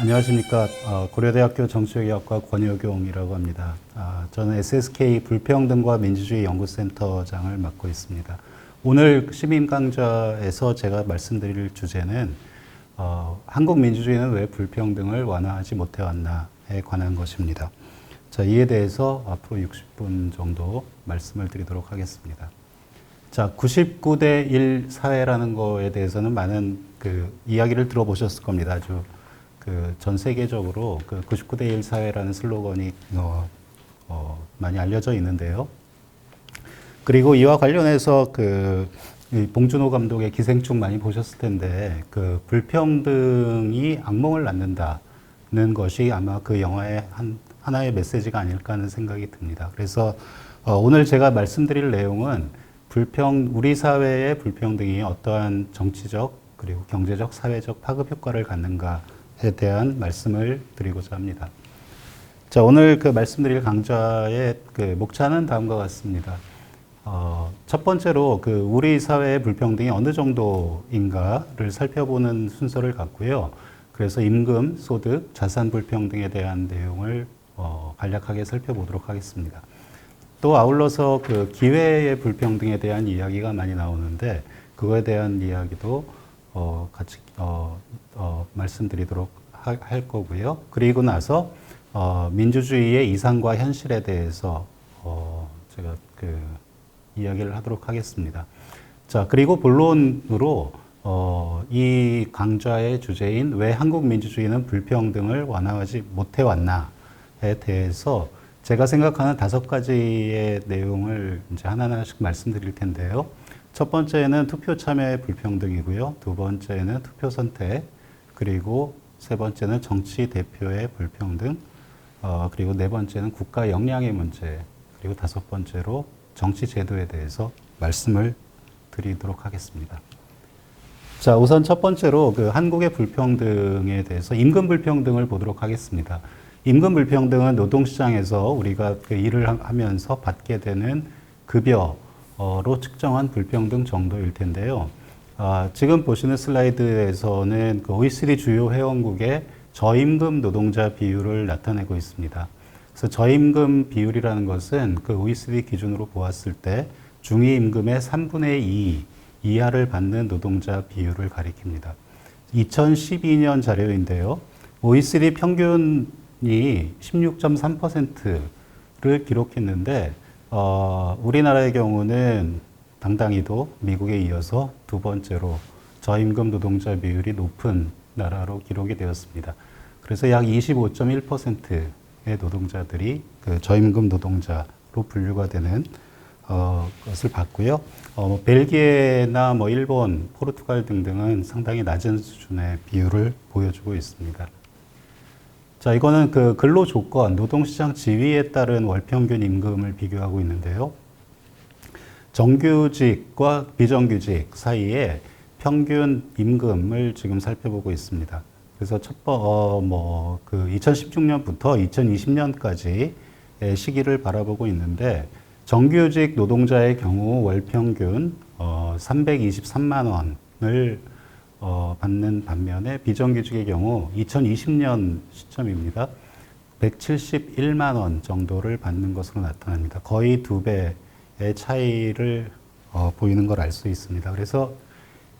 안녕하십니까. 고려대학교 정치외교학과 권효경이라고 합니다. 저는 SSK 불평등과 민주주의 연구센터장을 맡고 있습니다. 오늘 시민 강좌에서 제가 말씀드릴 주제는 한국 민주주의는 왜 불평등을 완화하지 못해왔나에 관한 것입니다. 자, 이에 대해서 앞으로 60분 정도 말씀을 드리도록 하겠습니다. 자, 99대 1 사회라는 거에 대해서는 많은 이야기를 들어보셨을 겁니다. 아주 전 세계적으로 99대 1 사회라는 슬로건이 많이 알려져 있는데요. 그리고 이와 관련해서 봉준호 감독의 기생충 많이 보셨을 텐데 불평등이 악몽을 낳는다는 것이 아마 그 영화의 하나의 메시지가 아닐까 하는 생각이 듭니다. 그래서 오늘 제가 말씀드릴 내용은 우리 사회의 불평등이 어떠한 정치적 그리고 경제적, 사회적 파급 효과를 갖는가에 대한 말씀을 드리고자 합니다. 자, 오늘 말씀드릴 강좌의 목차는 다음과 같습니다. 첫 번째로 우리 사회의 불평등이 어느 정도인가를 살펴보는 순서를 갖고요. 그래서 임금, 소득, 자산 불평등에 대한 내용을 간략하게 살펴보도록 하겠습니다. 또 아울러서 기회의 불평등에 대한 이야기가 많이 나오는데 그거에 대한 이야기도 같이 말씀드리도록 할 거고요. 그리고 나서 민주주의의 이상과 현실에 대해서 제가 이야기를 하도록 하겠습니다. 자, 그리고 본론으로 이 강좌의 주제인 왜 한국 민주주의는 불평등을 완화하지 못해왔나에 대해서 제가 생각하는 5가지의 내용을 이제 하나하나씩 말씀드릴 텐데요. 첫 번째는 투표 참여의 불평등이고요. 두 번째는 투표 선택, 그리고 세 번째는 정치 대표의 불평등, 그리고 네 번째는 국가 역량의 문제, 그리고 다섯 번째로 정치 제도에 대해서 말씀을 드리도록 하겠습니다. 자, 우선 첫 번째로 한국의 불평등에 대해서 임금 불평등을 보도록 하겠습니다. 임금 불평등은 노동시장에서 우리가 일을 하면서 받게 되는 급여로 측정한 불평등 정도일 텐데요. 지금 보시는 슬라이드에서는 OECD 주요 회원국의 저임금 노동자 비율을 나타내고 있습니다. 그래서 저임금 비율이라는 것은 OECD 기준으로 보았을 때 중위임금의 3분의 2 이하를 받는 노동자 비율을 가리킵니다. 2012년 자료인데요. OECD 평균이 16.3%를 기록했는데 우리나라의 경우는 당당히도 미국에 이어서 두 번째로 저임금 노동자 비율이 높은 나라로 기록이 되었습니다. 그래서 약 25.1%의 노동자들이 저임금 노동자로 분류가 되는 것을 봤고요. 벨기에나 일본, 포르투갈 등등은 상당히 낮은 수준의 비율을 보여주고 있습니다. 자, 이거는 근로 조건, 노동시장 지위에 따른 월평균 임금을 비교하고 있는데요. 정규직과 비정규직 사이에 평균 임금을 지금 살펴보고 있습니다. 그래서 2016년부터 2020년까지 시기를 바라보고 있는데 정규직 노동자의 경우 월 평균 323만 원을 받는 반면에 비정규직의 경우 2020년 시점입니다. 171만 원 정도를 받는 것으로 나타납니다. 거의 2배의 차이를 보이는 걸 알 수 있습니다. 그래서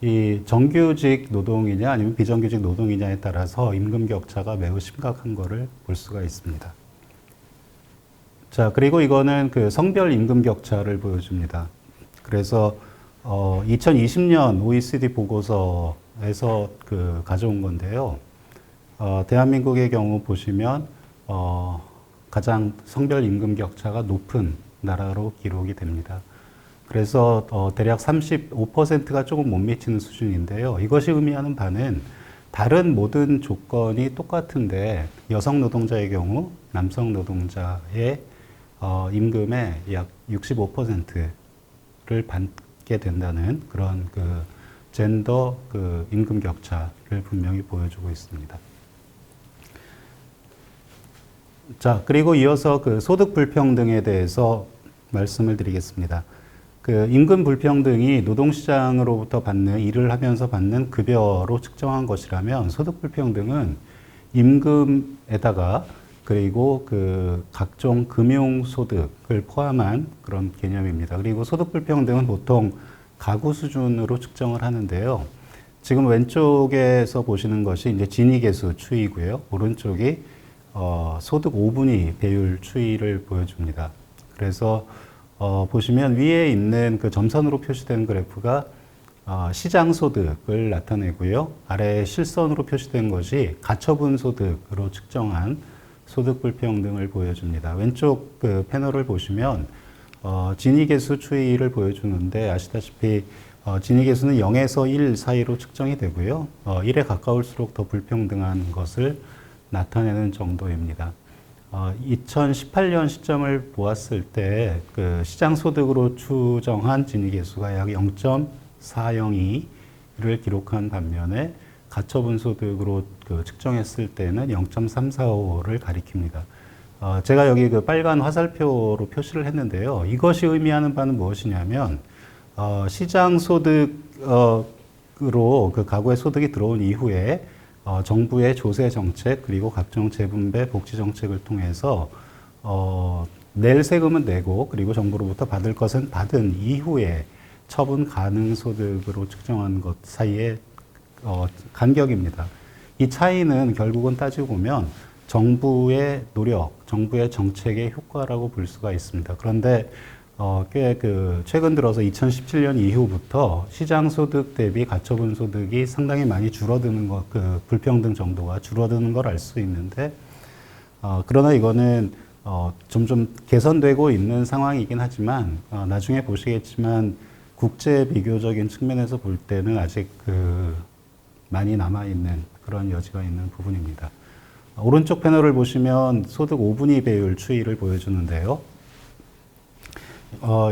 이 정규직 노동이냐 아니면 비정규직 노동이냐에 따라서 임금 격차가 매우 심각한 것을 볼 수가 있습니다. 자, 그리고 이거는 성별 임금 격차를 보여줍니다. 그래서 2020년 OECD 보고서에서 가져온 건데요. 대한민국의 경우 보시면 가장 성별 임금 격차가 높은 나라로 기록이 됩니다. 그래서 대략 35%가 조금 못 미치는 수준인데요. 이것이 의미하는 바는 다른 모든 조건이 똑같은데 여성 노동자의 경우 남성 노동자의 임금의 약 65%를 받게 된다는 그런 젠더 임금 격차를 분명히 보여주고 있습니다. 자, 그리고 이어서 소득 불평등에 대해서 말씀을 드리겠습니다. 임금 불평등이 노동시장으로부터 일을 하면서 받는 급여로 측정한 것이라면 소득 불평등은 임금에다가 그리고 그 각종 금융소득을 포함한 그런 개념입니다. 그리고 소득불평등은 보통 가구 수준으로 측정을 하는데요. 지금 왼쪽에서 보시는 것이 이제 지니계수 추이고요. 오른쪽이 소득 5분위 배율 추이를 보여줍니다. 그래서 보시면 위에 있는 그 점선으로 표시된 그래프가 시장 소득을 나타내고요. 아래 실선으로 표시된 것이 가처분 소득으로 측정한 소득 불평등을 보여줍니다. 왼쪽 그 패널을 보시면 지니계수 추이를 보여주는데 아시다시피 지니계수는 0에서 1 사이로 측정이 되고요. 1에 가까울수록 더 불평등한 것을 나타내는 정도입니다. 2018년 시점을 보았을 때 그 시장 소득으로 추정한 지니계수가 약 0.402를 기록한 반면에 가처분 소득으로 그 측정했을 때는 0.345를 가리킵니다. 제가 여기 그 빨간 화살표로 표시를 했는데요. 이것이 의미하는 바는 무엇이냐면 시장 소득으로 그 가구의 소득이 들어온 이후에 정부의 조세 정책 그리고 각종 재분배 복지 정책을 통해서 낼 세금은 내고 그리고 정부로부터 받을 것은 받은 이후에 처분 가능 소득으로 측정한 것 사이의 간격입니다. 이 차이는 결국은 따지고 보면 정부의 노력, 정부의 정책의 효과라고 볼 수가 있습니다. 그런데 꽤 그 최근 들어서 2017년 이후부터 시장 소득 대비 가처분 소득이 상당히 많이 줄어드는 것, 그 불평등 정도가 줄어드는 걸 알 수 있는데 그러나 이거는 점점 개선되고 있는 상황이긴 하지만 나중에 보시겠지만 국제 비교적인 측면에서 볼 때는 아직 그 많이 남아 있는 그런 여지가 있는 부분입니다. 오른쪽 패널을 보시면 소득 5분위 배율 추이를 보여주는데요.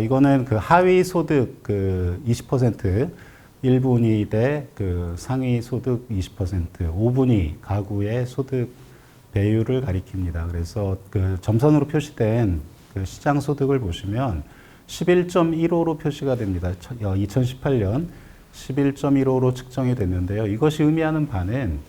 이거는 그 하위 소득 그 20%, 1분위 대 그 상위 소득 20%, 5분위 가구의 소득 배율을 가리킵니다. 그래서 그 점선으로 표시된 그 시장 소득을 보시면 11.15로 표시가 됩니다. 2018년 11.15로 측정이 됐는데요. 이것이 의미하는 바는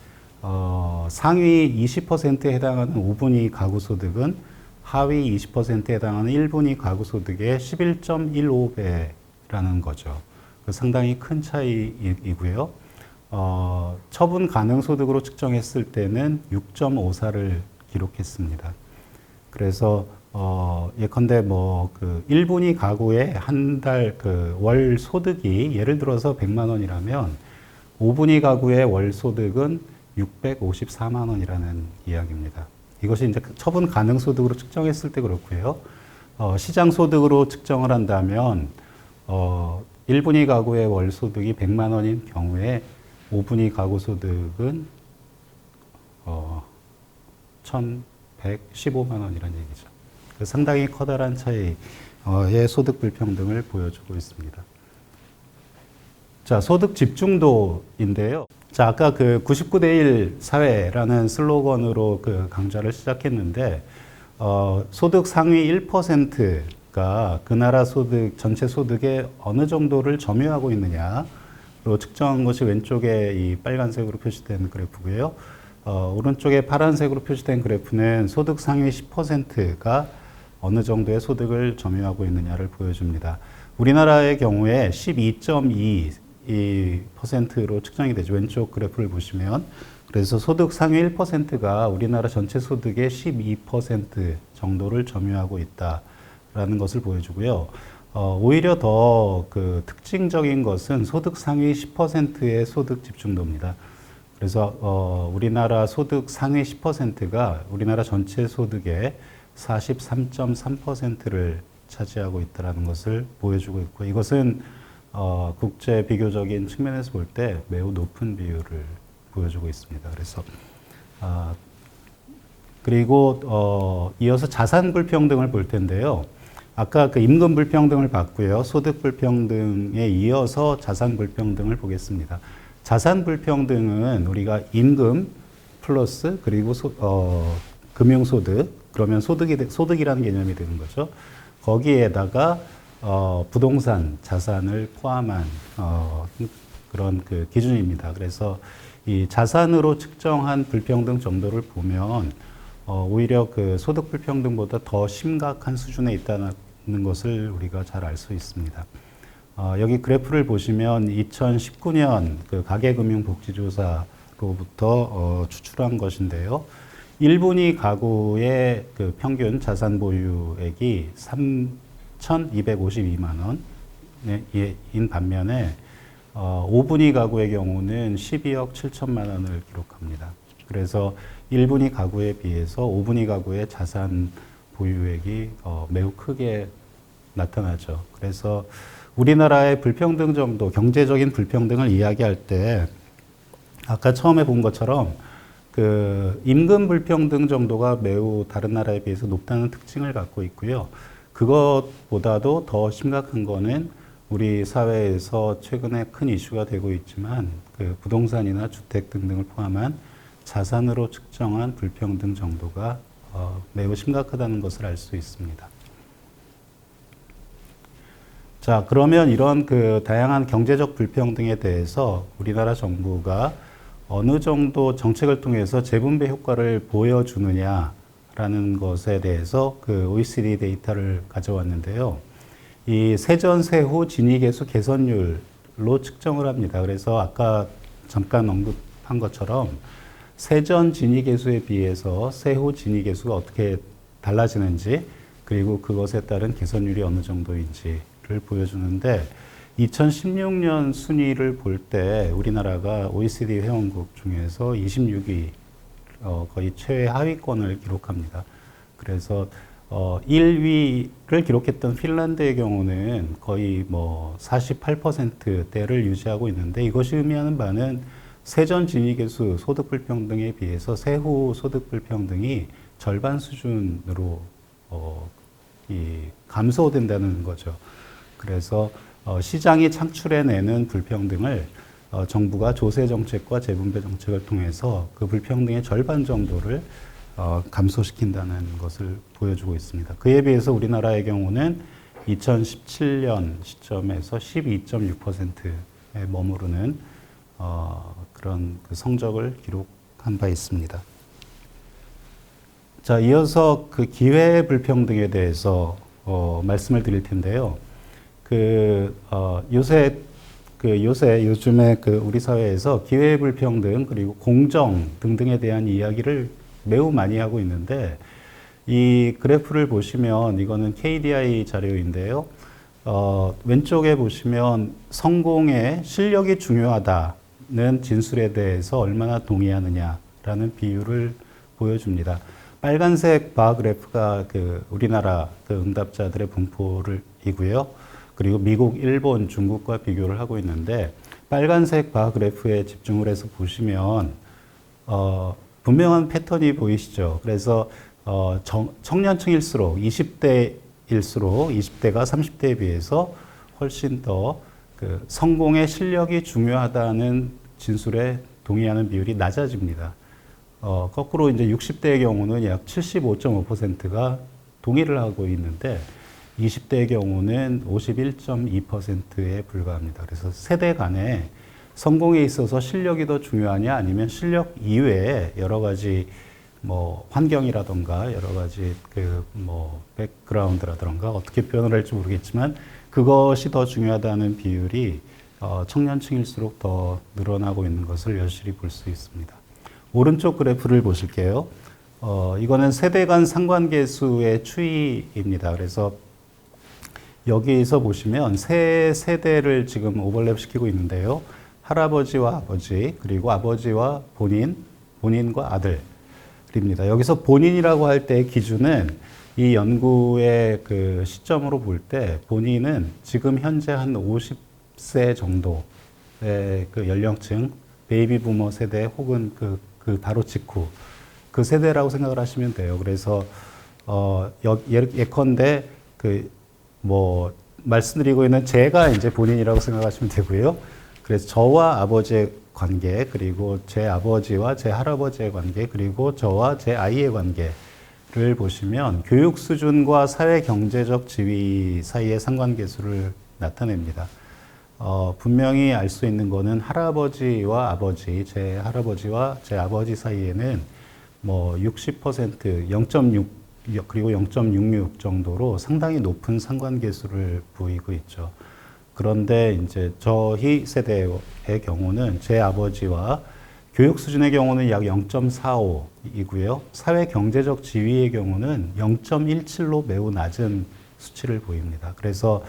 상위 20%에 해당하는 5분위 가구 소득은 하위 20%에 해당하는 1분위 가구 소득의 11.15배라는 거죠. 상당히 큰 차이이고요. 처분 가능 소득으로 측정했을 때는 6.54를 기록했습니다. 그래서 예컨대 뭐 그 1분위 가구의 한 달 그 월 소득이 예를 들어서 100만 원이라면 5분위 가구의 월 소득은 654만 원이라는 이야기입니다. 이것이 이제 처분 가능 소득으로 측정했을 때 그렇고요. 시장 소득으로 측정을 한다면 1분위 가구의 월 소득이 100만 원인 경우에 5분위 가구 소득은 1,115만 원이라는 얘기죠. 상당히 커다란 차이의 소득 불평등을 보여주고 있습니다. 자, 소득 집중도인데요. 자, 아까 그 99대 1 사회라는 슬로건으로 그 강좌를 시작했는데, 소득 상위 1%가 그 나라 소득, 전체 소득의 어느 정도를 점유하고 있느냐로 측정한 것이 왼쪽에 이 빨간색으로 표시된 그래프고요. 오른쪽에 파란색으로 표시된 그래프는 소득 상위 10%가 어느 정도의 소득을 점유하고 있느냐를 보여줍니다. 우리나라의 경우에 12.2%로 측정이 되죠. 왼쪽 그래프를 보시면. 그래서 소득 상위 1%가 우리나라 전체 소득의 12% 정도를 점유하고 있다라는 것을 보여주고요. 오히려 더 그 특징적인 것은 소득 상위 10%의 소득 집중도입니다. 그래서 우리나라 소득 상위 10%가 우리나라 전체 소득의 43.3%를 차지하고 있다는 것을 보여주고 있고, 이것은 국제 비교적인 측면에서 볼 때 매우 높은 비율을 보여주고 있습니다. 그래서 그리고 이어서 자산 불평등을 볼 텐데요. 아까 그 임금 불평등을 봤고요. 소득 불평등에 이어서 자산 불평등을 보겠습니다. 자산 불평등은 우리가 임금 플러스 그리고 금융소득, 그러면 소득이라는 개념이 되는 거죠. 거기에다가 부동산 자산을 포함한 그런 그 기준입니다. 그래서 이 자산으로 측정한 불평등 정도를 보면 오히려 그 소득 불평등보다 더 심각한 수준에 있다는 것을 우리가 잘 알 수 있습니다. 여기 그래프를 보시면 2019년 그 가계금융복지조사로부터 추출한 것인데요. 1분위 가구의 그 평균 자산 보유액이 3,252만 원인 반면에 5분위 가구의 경우는 12억 7천만 원을 기록합니다. 그래서 1분위 가구에 비해서 5분위 가구의 자산 보유액이 매우 크게 나타나죠. 그래서 우리나라의 불평등 정도, 경제적인 불평등을 이야기할 때 아까 처음에 본 것처럼 그 임금 불평등 정도가 매우 다른 나라에 비해서 높다는 특징을 갖고 있고요. 그것보다도 더 심각한 거는 우리 사회에서 최근에 큰 이슈가 되고 있지만 그 부동산이나 주택 등등을 포함한 자산으로 측정한 불평등 정도가 매우 심각하다는 것을 알 수 있습니다. 자, 그러면 이런 그 다양한 경제적 불평등에 대해서 우리나라 정부가 어느 정도 정책을 통해서 재분배 효과를 보여주느냐라는 것에 대해서 그 OECD 데이터를 가져왔는데요. 이 세전 세후 진위계수 개선율로 측정을 합니다. 그래서 아까 잠깐 언급한 것처럼 세전 진위계수에 비해서 세후 진위계수가 어떻게 달라지는지 그리고 그것에 따른 개선율이 어느 정도인지를 보여주는데 2016년 순위를 볼 때 우리나라가 OECD 회원국 중에서 26위 거의 최하위권을 기록합니다. 그래서 1위를 기록했던 핀란드의 경우는 거의 뭐 48%대를 유지하고 있는데 이것이 의미하는 바는 세전 진위계수 소득 불평등에 비해서 세후 소득 불평등이 절반 수준으로 감소된다는 거죠. 그래서 시장이 창출해내는 불평등을 정부가 조세 정책과 재분배 정책을 통해서 그 불평등의 절반 정도를 감소시킨다는 것을 보여주고 있습니다. 그에 비해서 우리나라의 경우는 2017년 시점에서 12.6%에 머무르는 그런 그 성적을 기록한 바 있습니다. 자, 이어서 그 기회 불평등에 대해서 말씀을 드릴 텐데요. 요즘에 그 우리 사회에서 기회 불평등 그리고 공정 등등에 대한 이야기를 매우 많이 하고 있는데 이 그래프를 보시면 이거는 KDI 자료인데요. 왼쪽에 보시면 성공의 실력이 중요하다는 진술에 대해서 얼마나 동의하느냐라는 비율을 보여줍니다. 빨간색 바 그래프가 그 우리나라 그 응답자들의 분포이고요. 그리고 미국, 일본, 중국과 비교를 하고 있는데 빨간색 바 그래프에 집중을 해서 보시면 분명한 패턴이 보이시죠. 그래서 청년층일수록 20대일수록 20대가 30대에 비해서 훨씬 더 그 성공의 실력이 중요하다는 진술에 동의하는 비율이 낮아집니다. 거꾸로 이제 60대의 경우는 약 75.5%가 동의를 하고 있는데 20대의 경우는 51.2%에 불과합니다. 그래서 세대 간에 성공에 있어서 실력이 더 중요하냐 아니면 실력 이외에 여러 가지 뭐 환경이라던가 여러 가지 그 뭐 백그라운드라던가 어떻게 표현을 할지 모르겠지만 그것이 더 중요하다는 비율이 청년층일수록 더 늘어나고 있는 것을 여실히 볼 수 있습니다. 오른쪽 그래프를 보실게요. 이거는 세대 간 상관계수의 추이입니다. 그래서 여기서 보시면 세 세대를 지금 오버랩 시키고 있는데요. 할아버지와 아버지, 그리고 아버지와 본인과 아들입니다. 여기서 본인이라고 할 때 기준은 이 연구의 그 시점으로 볼 때 본인은 지금 현재 한 50세 정도의 그 연령층, 베이비 부머 세대 혹은 그 바로 직후 그 세대라고 생각을 하시면 돼요. 그래서 예컨대 뭐 말씀드리고 있는 제가 이제 본인이라고 생각하시면 되고요. 그래서 저와 아버지의 관계, 그리고 제 아버지와 제 할아버지의 관계, 그리고 저와 제 아이의 관계를 보시면 교육 수준과 사회 경제적 지위 사이의 상관계수를 나타냅니다. 분명히 알 수 있는 거는 할아버지와 아버지, 제 할아버지와 제 아버지 사이에는 뭐 60%, 0.6 그리고 0.66 정도로 상당히 높은 상관계수를 보이고 있죠. 그런데 이제 저희 세대의 경우는 제 아버지와 교육 수준의 경우는 약 0.45이고요. 사회 경제적 지위의 경우는 0.17로 매우 낮은 수치를 보입니다. 그래서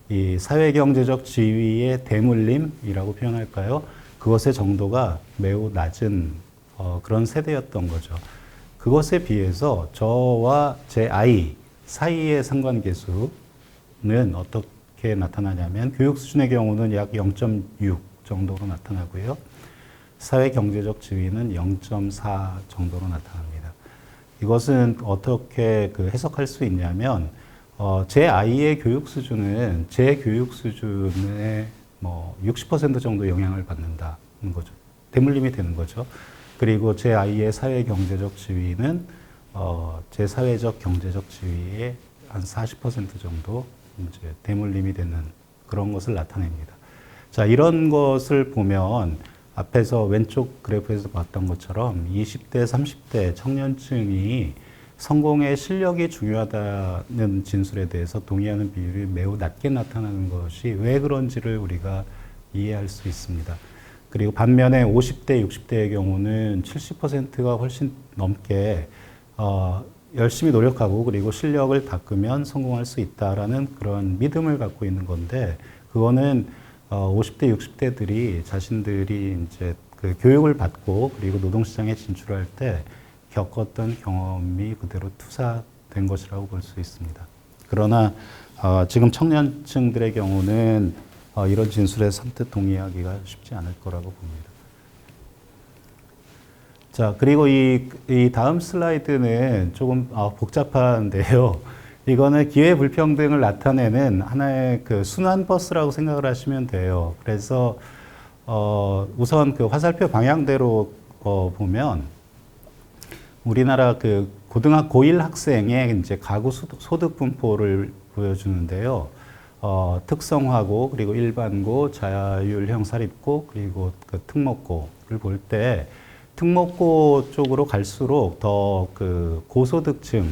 이 사회 경제적 지위의 대물림이라고 표현할까요? 그것의 정도가 매우 낮은 그런 세대였던 거죠. 그것에 비해서 저와 제 아이 사이의 상관계수는 어떻게 나타나냐면 교육 수준의 경우는 약 0.6 정도로 나타나고요. 사회 경제적 지위는 0.4 정도로 나타납니다. 이것은 어떻게 해석할 수 있냐면 제 아이의 교육 수준은 제 교육 수준의 뭐 60% 정도 영향을 받는다는 거죠. 대물림이 되는 거죠. 그리고 제 아이의 사회 경제적 지위는 제 사회적 경제적 지위의 한 40% 정도 이제 대물림이 되는 그런 것을 나타냅니다. 자, 이런 것을 보면 앞에서 왼쪽 그래프에서 봤던 것처럼 20대, 30대 청년층이 성공의 실력이 중요하다는 진술에 대해서 동의하는 비율이 매우 낮게 나타나는 것이 왜 그런지를 우리가 이해할 수 있습니다. 그리고 반면에 50대, 60대의 경우는 70%가 훨씬 넘게 열심히 노력하고 그리고 실력을 닦으면 성공할 수 있다라는 그런 믿음을 갖고 있는 건데 그거는 50대, 60대들이 자신들이 이제 그 교육을 받고 그리고 노동시장에 진출할 때 겪었던 경험이 그대로 투사된 것이라고 볼 수 있습니다. 그러나 지금 청년층들의 경우는 이런 진술에 선뜻 동의하기가 쉽지 않을 거라고 봅니다. 자, 그리고 이 다음 슬라이드는 조금 복잡한데요. 이거는 기회 불평등을 나타내는 하나의 그 순환 버스라고 생각을 하시면 돼요. 그래서 우선 그 화살표 방향대로 보면 우리나라 그 고1 학생의 이제 가구 소득 분포를 보여주는데요. 특성화고 그리고 일반고, 자율형 사립고 그리고 그 특목고를 볼 때 특목고 쪽으로 갈수록 더 그 고소득층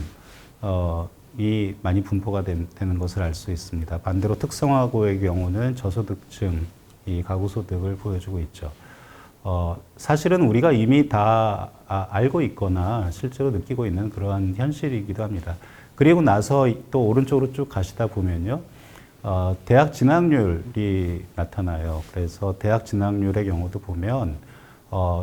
이 많이 분포가 되는 것을 알 수 있습니다. 반대로 특성화고의 경우는 저소득층 이 가구 소득을 보여주고 있죠. 사실은 우리가 이미 다 알고 있거나 실제로 느끼고 있는 그러한 현실이기도 합니다. 그리고 나서 또 오른쪽으로 쭉 가시다 보면요. 대학 진학률이 나타나요. 그래서 대학 진학률의 경우도 보면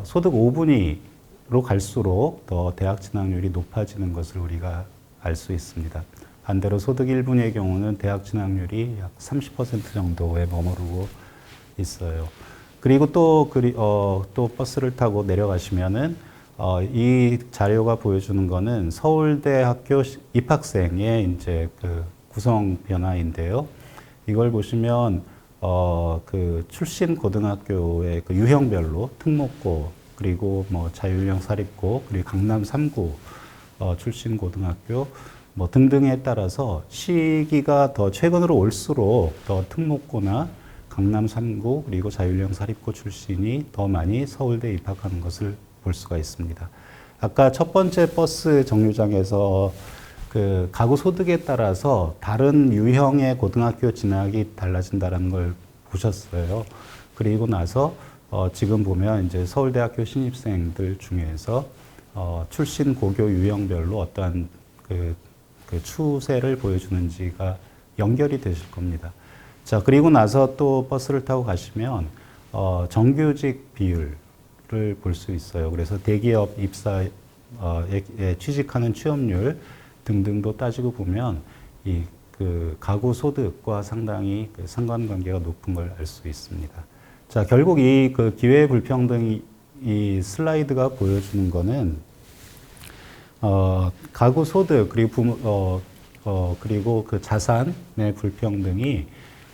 소득 5분위로 갈수록 더 대학 진학률이 높아지는 것을 우리가 알 수 있습니다. 반대로 소득 1분위의 경우는 대학 진학률이 약 30% 정도에 머무르고 있어요. 그리고 또 버스를 타고 내려가시면은 이 자료가 보여주는 거는 서울대 학교 입학생의 이제 그 구성 변화인데요. 이걸 보시면 그 출신 고등학교의 그 유형별로 특목고 그리고 뭐 자율형 사립고 그리고 강남 3구 출신 고등학교 뭐 등등에 따라서 시기가 더 최근으로 올수록 더 특목고나 강남 3구 그리고 자율형 사립고 출신이 더 많이 서울대에 입학하는 것을 볼 수가 있습니다. 아까 첫 번째 버스 정류장에서 그 가구 소득에 따라서 다른 유형의 고등학교 진학이 달라진다는 걸 보셨어요. 그리고 나서 지금 보면 이제 서울대학교 신입생들 중에서 출신 고교 유형별로 어떠한 그 추세를 보여주는지가 연결이 되실 겁니다. 자, 그리고 나서 또 버스를 타고 가시면 정규직 비율을 볼 수 있어요. 그래서 대기업 입사에 취직하는 취업률 등등도 따지고 보면 이 그 가구 소득과 상당히 그 상관관계가 높은 걸 알 수 있습니다. 자, 결국 이 그 기회 불평등이 이 슬라이드가 보여주는 거는 가구 소득 그리고 그리고 그 자산의 불평등이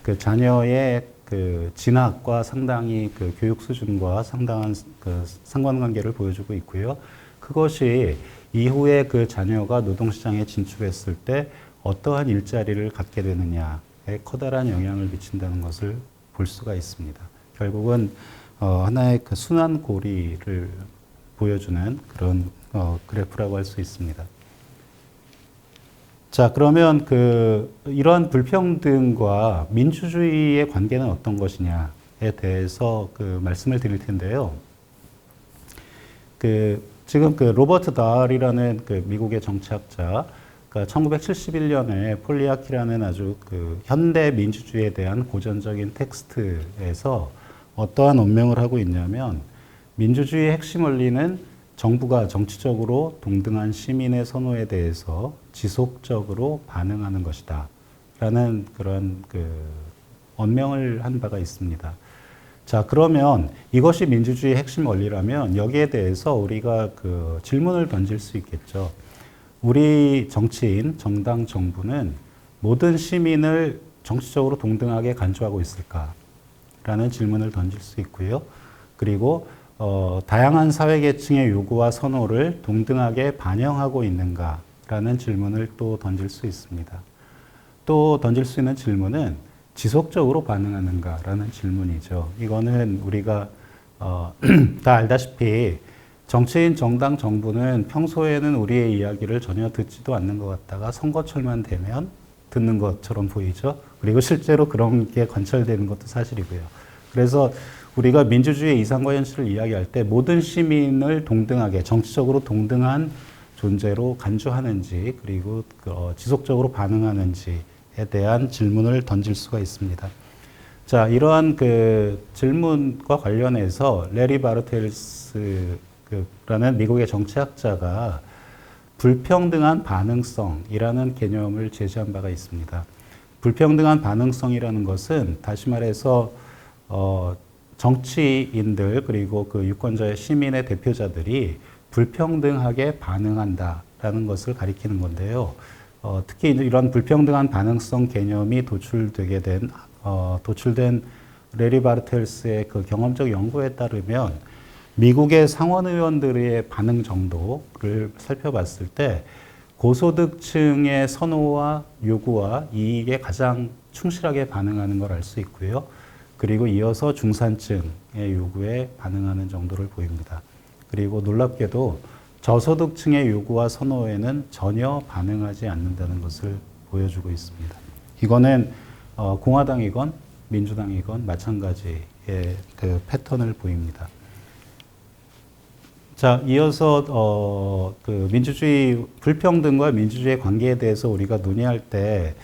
그 자녀의 그 진학과 상당히 그 교육 수준과 상당한 그 상관관계를 보여주고 있고요. 그것이 이후에 그 자녀가 노동시장에 진출했을 때 어떠한 일자리를 갖게 되느냐에 커다란 영향을 미친다는 것을 볼 수가 있습니다. 결국은 하나의 그 순환 고리를 보여주는 그런 그래프라고 할 수 있습니다. 자, 그러면 이러한 불평등과 민주주의의 관계는 어떤 것이냐에 대해서 말씀을 드릴 텐데요. 지금 로버트 다알이라는 미국의 정치학자, 1971년에 폴리아키라는 아주 현대 민주주의에 대한 고전적인 텍스트에서 어떠한 언명을 하고 있냐면, 민주주의의 핵심 원리는 정부가 정치적으로 동등한 시민의 선호에 대해서 지속적으로 반응하는 것이다 라는 그런 언명을 한 바가 있습니다. 자, 그러면 이것이 민주주의의 핵심 원리라면 여기에 대해서 우리가 질문을 던질 수 있겠죠. 우리 정치인, 정당, 정부는 모든 시민을 정치적으로 동등하게 간주하고 있을까? 라는 질문을 던질 수 있고요. 그리고 다양한 사회계층의 요구와 선호를 동등하게 반영하고 있는가? 라는 질문을 또 던질 수 있습니다. 또 던질 수 있는 질문은 지속적으로 반응하는가? 라는 질문이죠. 이거는 우리가 다 알다시피 정치인, 정당, 정부는 평소에는 우리의 이야기를 전혀 듣지도 않는 것 같다가 선거철만 되면 듣는 것처럼 보이죠. 그리고 실제로 그런 게 관철되는 것도 사실이고요. 그래서 우리가 민주주의의 이상과 현실을 이야기할 때 모든 시민을 동등하게, 정치적으로 동등한 존재로 간주하는지, 그리고 지속적으로 반응하는지에 대한 질문을 던질 수가 있습니다. 자, 이러한 질문과 관련해서 레리 바르텔스라는 미국의 정치학자가 불평등한 반응성이라는 개념을 제시한 바가 있습니다. 불평등한 반응성이라는 것은 다시 말해서 정치인들 그리고 유권자의 시민의 대표자들이 불평등하게 반응한다라는 것을 가리키는 건데요. 특히 이런 불평등한 반응성 개념이 도출된 레리 바르텔스의 경험적 연구에 따르면 미국의 상원의원들의 반응 정도를 살펴봤을 때 고소득층의 선호와 요구와 이익에 가장 충실하게 반응하는 걸 알 수 있고요. 그리고 이어서 중산층의 요구에 반응하는 정도를 보입니다. 그리고 놀랍게도 저소득층의 요구와 선호에는 전혀 반응하지 않는다는 것을 보여주고 있습니다. 이거는 공화당이건 민주당이건 마찬가지의 패턴을 보입니다. 자, 이어서 민주주의 불평등과 민주주의의 관계에 대해서 우리가 논의할 때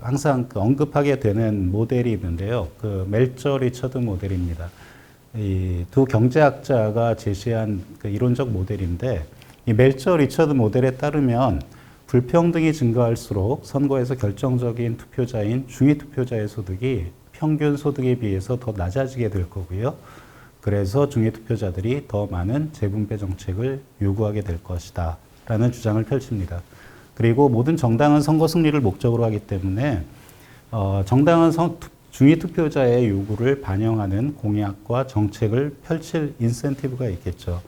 항상 언급하게 되는 모델이 있는데요. 멜저 리처드 모델입니다. 이 두 경제학자가 제시한 이론적 모델인데, 이 멜저 리처드 모델에 따르면 불평등이 증가할수록 선거에서 결정적인 투표자인 중위 투표자의 소득이 평균 소득에 비해서 더 낮아지게 될 거고요. 그래서 중위 투표자들이 더 많은 재분배 정책을 요구하게 될 것이다 라는 주장을 펼칩니다. 그리고 모든 정당은 선거 승리를 목적으로 하기 때문에 정당은 중위 투표자의 요구를 반영하는 공약과 정책을 펼칠 인센티브가 있겠죠.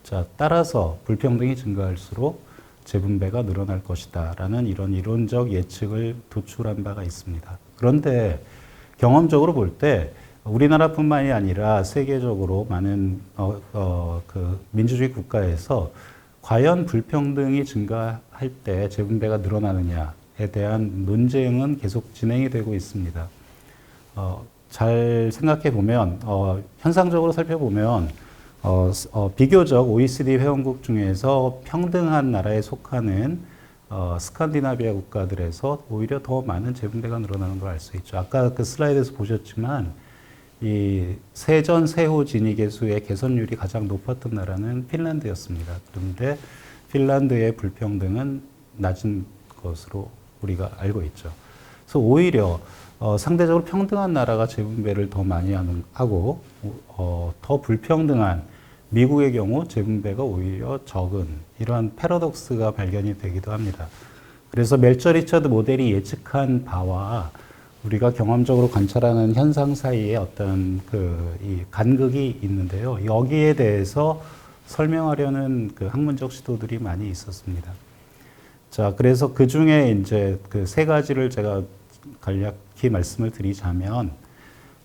자, 따라서 불평등이 증가할수록 재분배가 늘어날 것이다 라는 이런 이론적 예측을 도출한 바가 있습니다. 그런데 경험적으로 볼 때 우리나라뿐만이 아니라 세계적으로 많은 민주주의 국가에서 과연 불평등이 증가할 때 재분배가 늘어나느냐에 대한 논쟁은 계속 진행이 되고 있습니다. 잘 생각해 보면 현상적으로 살펴보면 비교적 OECD 회원국 중에서 평등한 나라에 속하는 스칸디나비아 국가들에서 오히려 더 많은 재분배가 늘어나는 걸 알 수 있죠. 아까 슬라이드에서 보셨지만 이 세전 세후 진위계수의 개선율이 가장 높았던 나라는 핀란드였습니다. 그런데 핀란드의 불평등은 낮은 것으로 우리가 알고 있죠. 그래서 오히려 상대적으로 평등한 나라가 재분배를 더 많이 하고 더 불평등한 미국의 경우 재분배가 오히려 적은 이러한 패러독스가 발견이 되기도 합니다. 그래서 멜저 리처드 모델이 예측한 바와 우리가 경험적으로 관찰하는 현상 사이에 어떤 이 간극이 있는데요. 여기에 대해서 설명하려는 학문적 시도들이 많이 있었습니다. 자, 그래서 그 중에 이제 세 가지를 제가 간략히 말씀을 드리자면,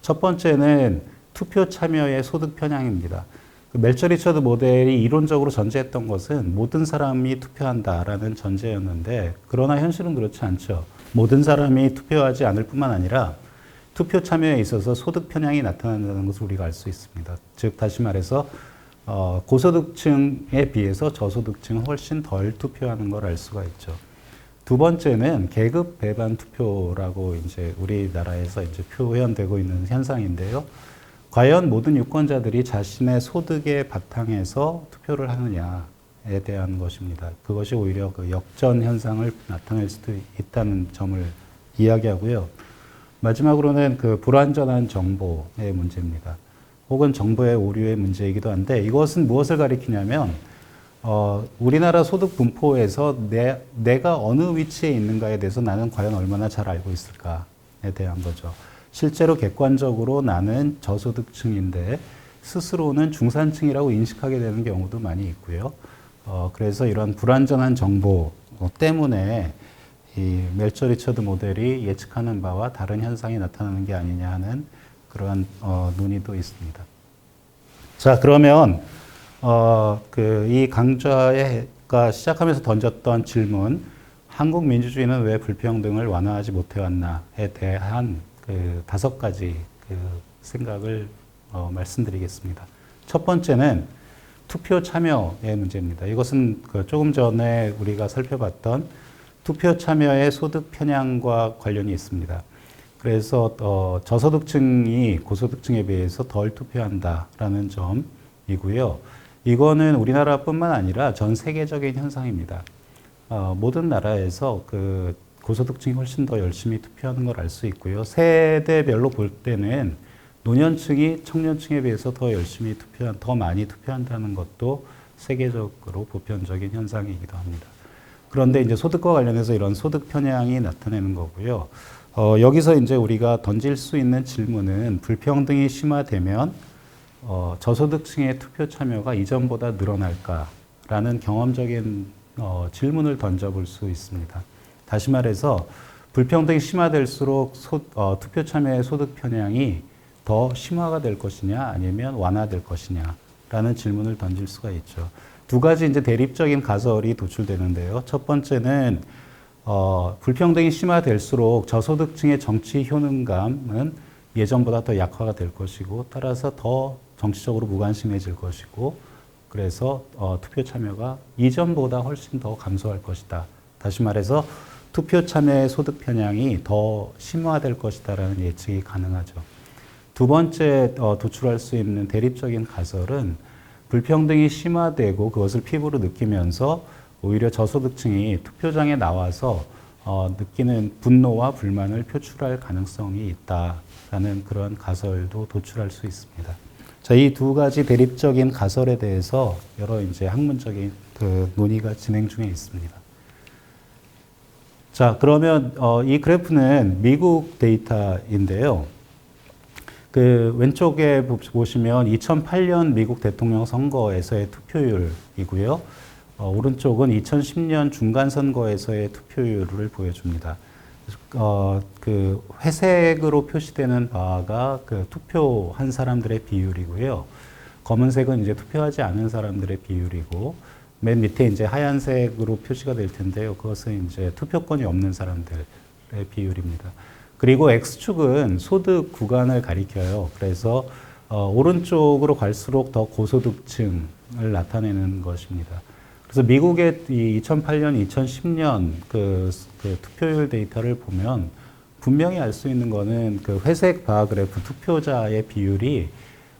첫 번째는 투표 참여의 소득 편향입니다. 그 멜처 리처드 모델이 이론적으로 전제했던 것은 모든 사람이 투표한다라는 전제였는데, 그러나 현실은 그렇지 않죠. 모든 사람이 투표하지 않을 뿐만 아니라 투표 참여에 있어서 소득 편향이 나타난다는 것을 우리가 알 수 있습니다. 즉 다시 말해서 고소득층에 비해서 저소득층은 훨씬 덜 투표하는 걸 알 수가 있죠. 두 번째는 계급 배반 투표라고 이제 우리나라에서 이제 표현되고 있는 현상인데요. 과연 모든 유권자들이 자신의 소득의 바탕에서 투표를 하느냐에 대한 것입니다. 그것이 오히려 그 역전 현상을 나타낼 수도 있다는 점을 이야기하고요. 마지막으로는 그 불완전한 정보의 문제입니다. 혹은 정보의 오류의 문제이기도 한데, 이것은 무엇을 가리키냐면 우리나라 소득 분포에서 내가 어느 위치에 있는가에 대해서 나는 과연 얼마나 잘 알고 있을까에 대한 거죠. 실제로 객관적으로 나는 저소득층인데 스스로는 중산층이라고 인식하게 되는 경우도 많이 있고요. 그래서 이런 불완전한 정보 때문에 이 멜처 리처드 모델이 예측하는 바와 다른 현상이 나타나는 게 아니냐 하는 그러한 논의도 있습니다. 자, 그러면 이 강좌가 시작하면서 던졌던 질문, 한국 민주주의는 왜 불평등을 완화하지 못해왔나에 대한 그 5가지 그 생각을 말씀드리겠습니다. 첫 번째는 투표 참여의 문제입니다. 이것은 그 조금 전에 우리가 살펴봤던 투표 참여의 소득 편향과 관련이 있습니다. 그래서 저소득층이 고소득층에 비해서 덜 투표한다라는 점이고요. 이거는 우리나라뿐만 아니라 전 세계적인 현상입니다. 모든 나라에서 그 고소득층이 훨씬 더 열심히 투표하는 걸 알 수 있고요. 세대별로 볼 때는 노년층이 청년층에 비해서 더 열심히 더 많이 투표한다는 것도 세계적으로 보편적인 현상이기도 합니다. 그런데 이제 소득과 관련해서 이런 소득 편향이 나타내는 거고요. 여기서 이제 우리가 던질 수 있는 질문은, 불평등이 심화되면 저소득층의 투표 참여가 이전보다 늘어날까라는 경험적인 질문을 던져볼 수 있습니다. 다시 말해서 불평등이 심화될수록 투표 참여의 소득 편향이 더 심화가 될 것이냐 아니면 완화될 것이냐라는 질문을 던질 수가 있죠. 두 가지 이제 대립적인 가설이 도출되는데요. 첫 번째는 불평등이 심화될수록 저소득층의 정치 효능감은 예전보다 더 약화가 될 것이고, 따라서 더 정치적으로 무관심해질 것이고, 그래서 투표 참여가 이전보다 훨씬 더 감소할 것이다. 다시 말해서 투표 참여의 소득 편향이 더 심화될 것이다라는 예측이 가능하죠. 두 번째 도출할 수 있는 대립적인 가설은, 불평등이 심화되고 그것을 피부로 느끼면서 오히려 저소득층이 투표장에 나와서 느끼는 분노와 불만을 표출할 가능성이 있다라는 그런 가설도 도출할 수 있습니다. 자, 이 두 가지 대립적인 가설에 대해서 여러 이제 학문적인 그 논의가 진행 중에 있습니다. 자, 그러면 이 그래프는 미국 데이터인데요. 그 왼쪽에 보시면 2008년 미국 대통령 선거에서의 투표율이고요. 오른쪽은 2010년 중간 선거에서의 투표율을 보여줍니다. 그 회색으로 표시되는 바가 그 투표한 사람들의 비율이고요. 검은색은 이제 투표하지 않은 사람들의 비율이고, 맨 밑에 이제 하얀색으로 표시가 될 텐데요. 그것은 이제 투표권이 없는 사람들의 비율입니다. 그리고 X축은 소득 구간을 가리켜요. 그래서 오른쪽으로 갈수록 더 고소득층을 나타내는 것입니다. 그래서 미국의 이 2008년, 2010년 그 투표율 데이터를 보면 분명히 알 수 있는 거는 그 회색 바 그래프 투표자의 비율이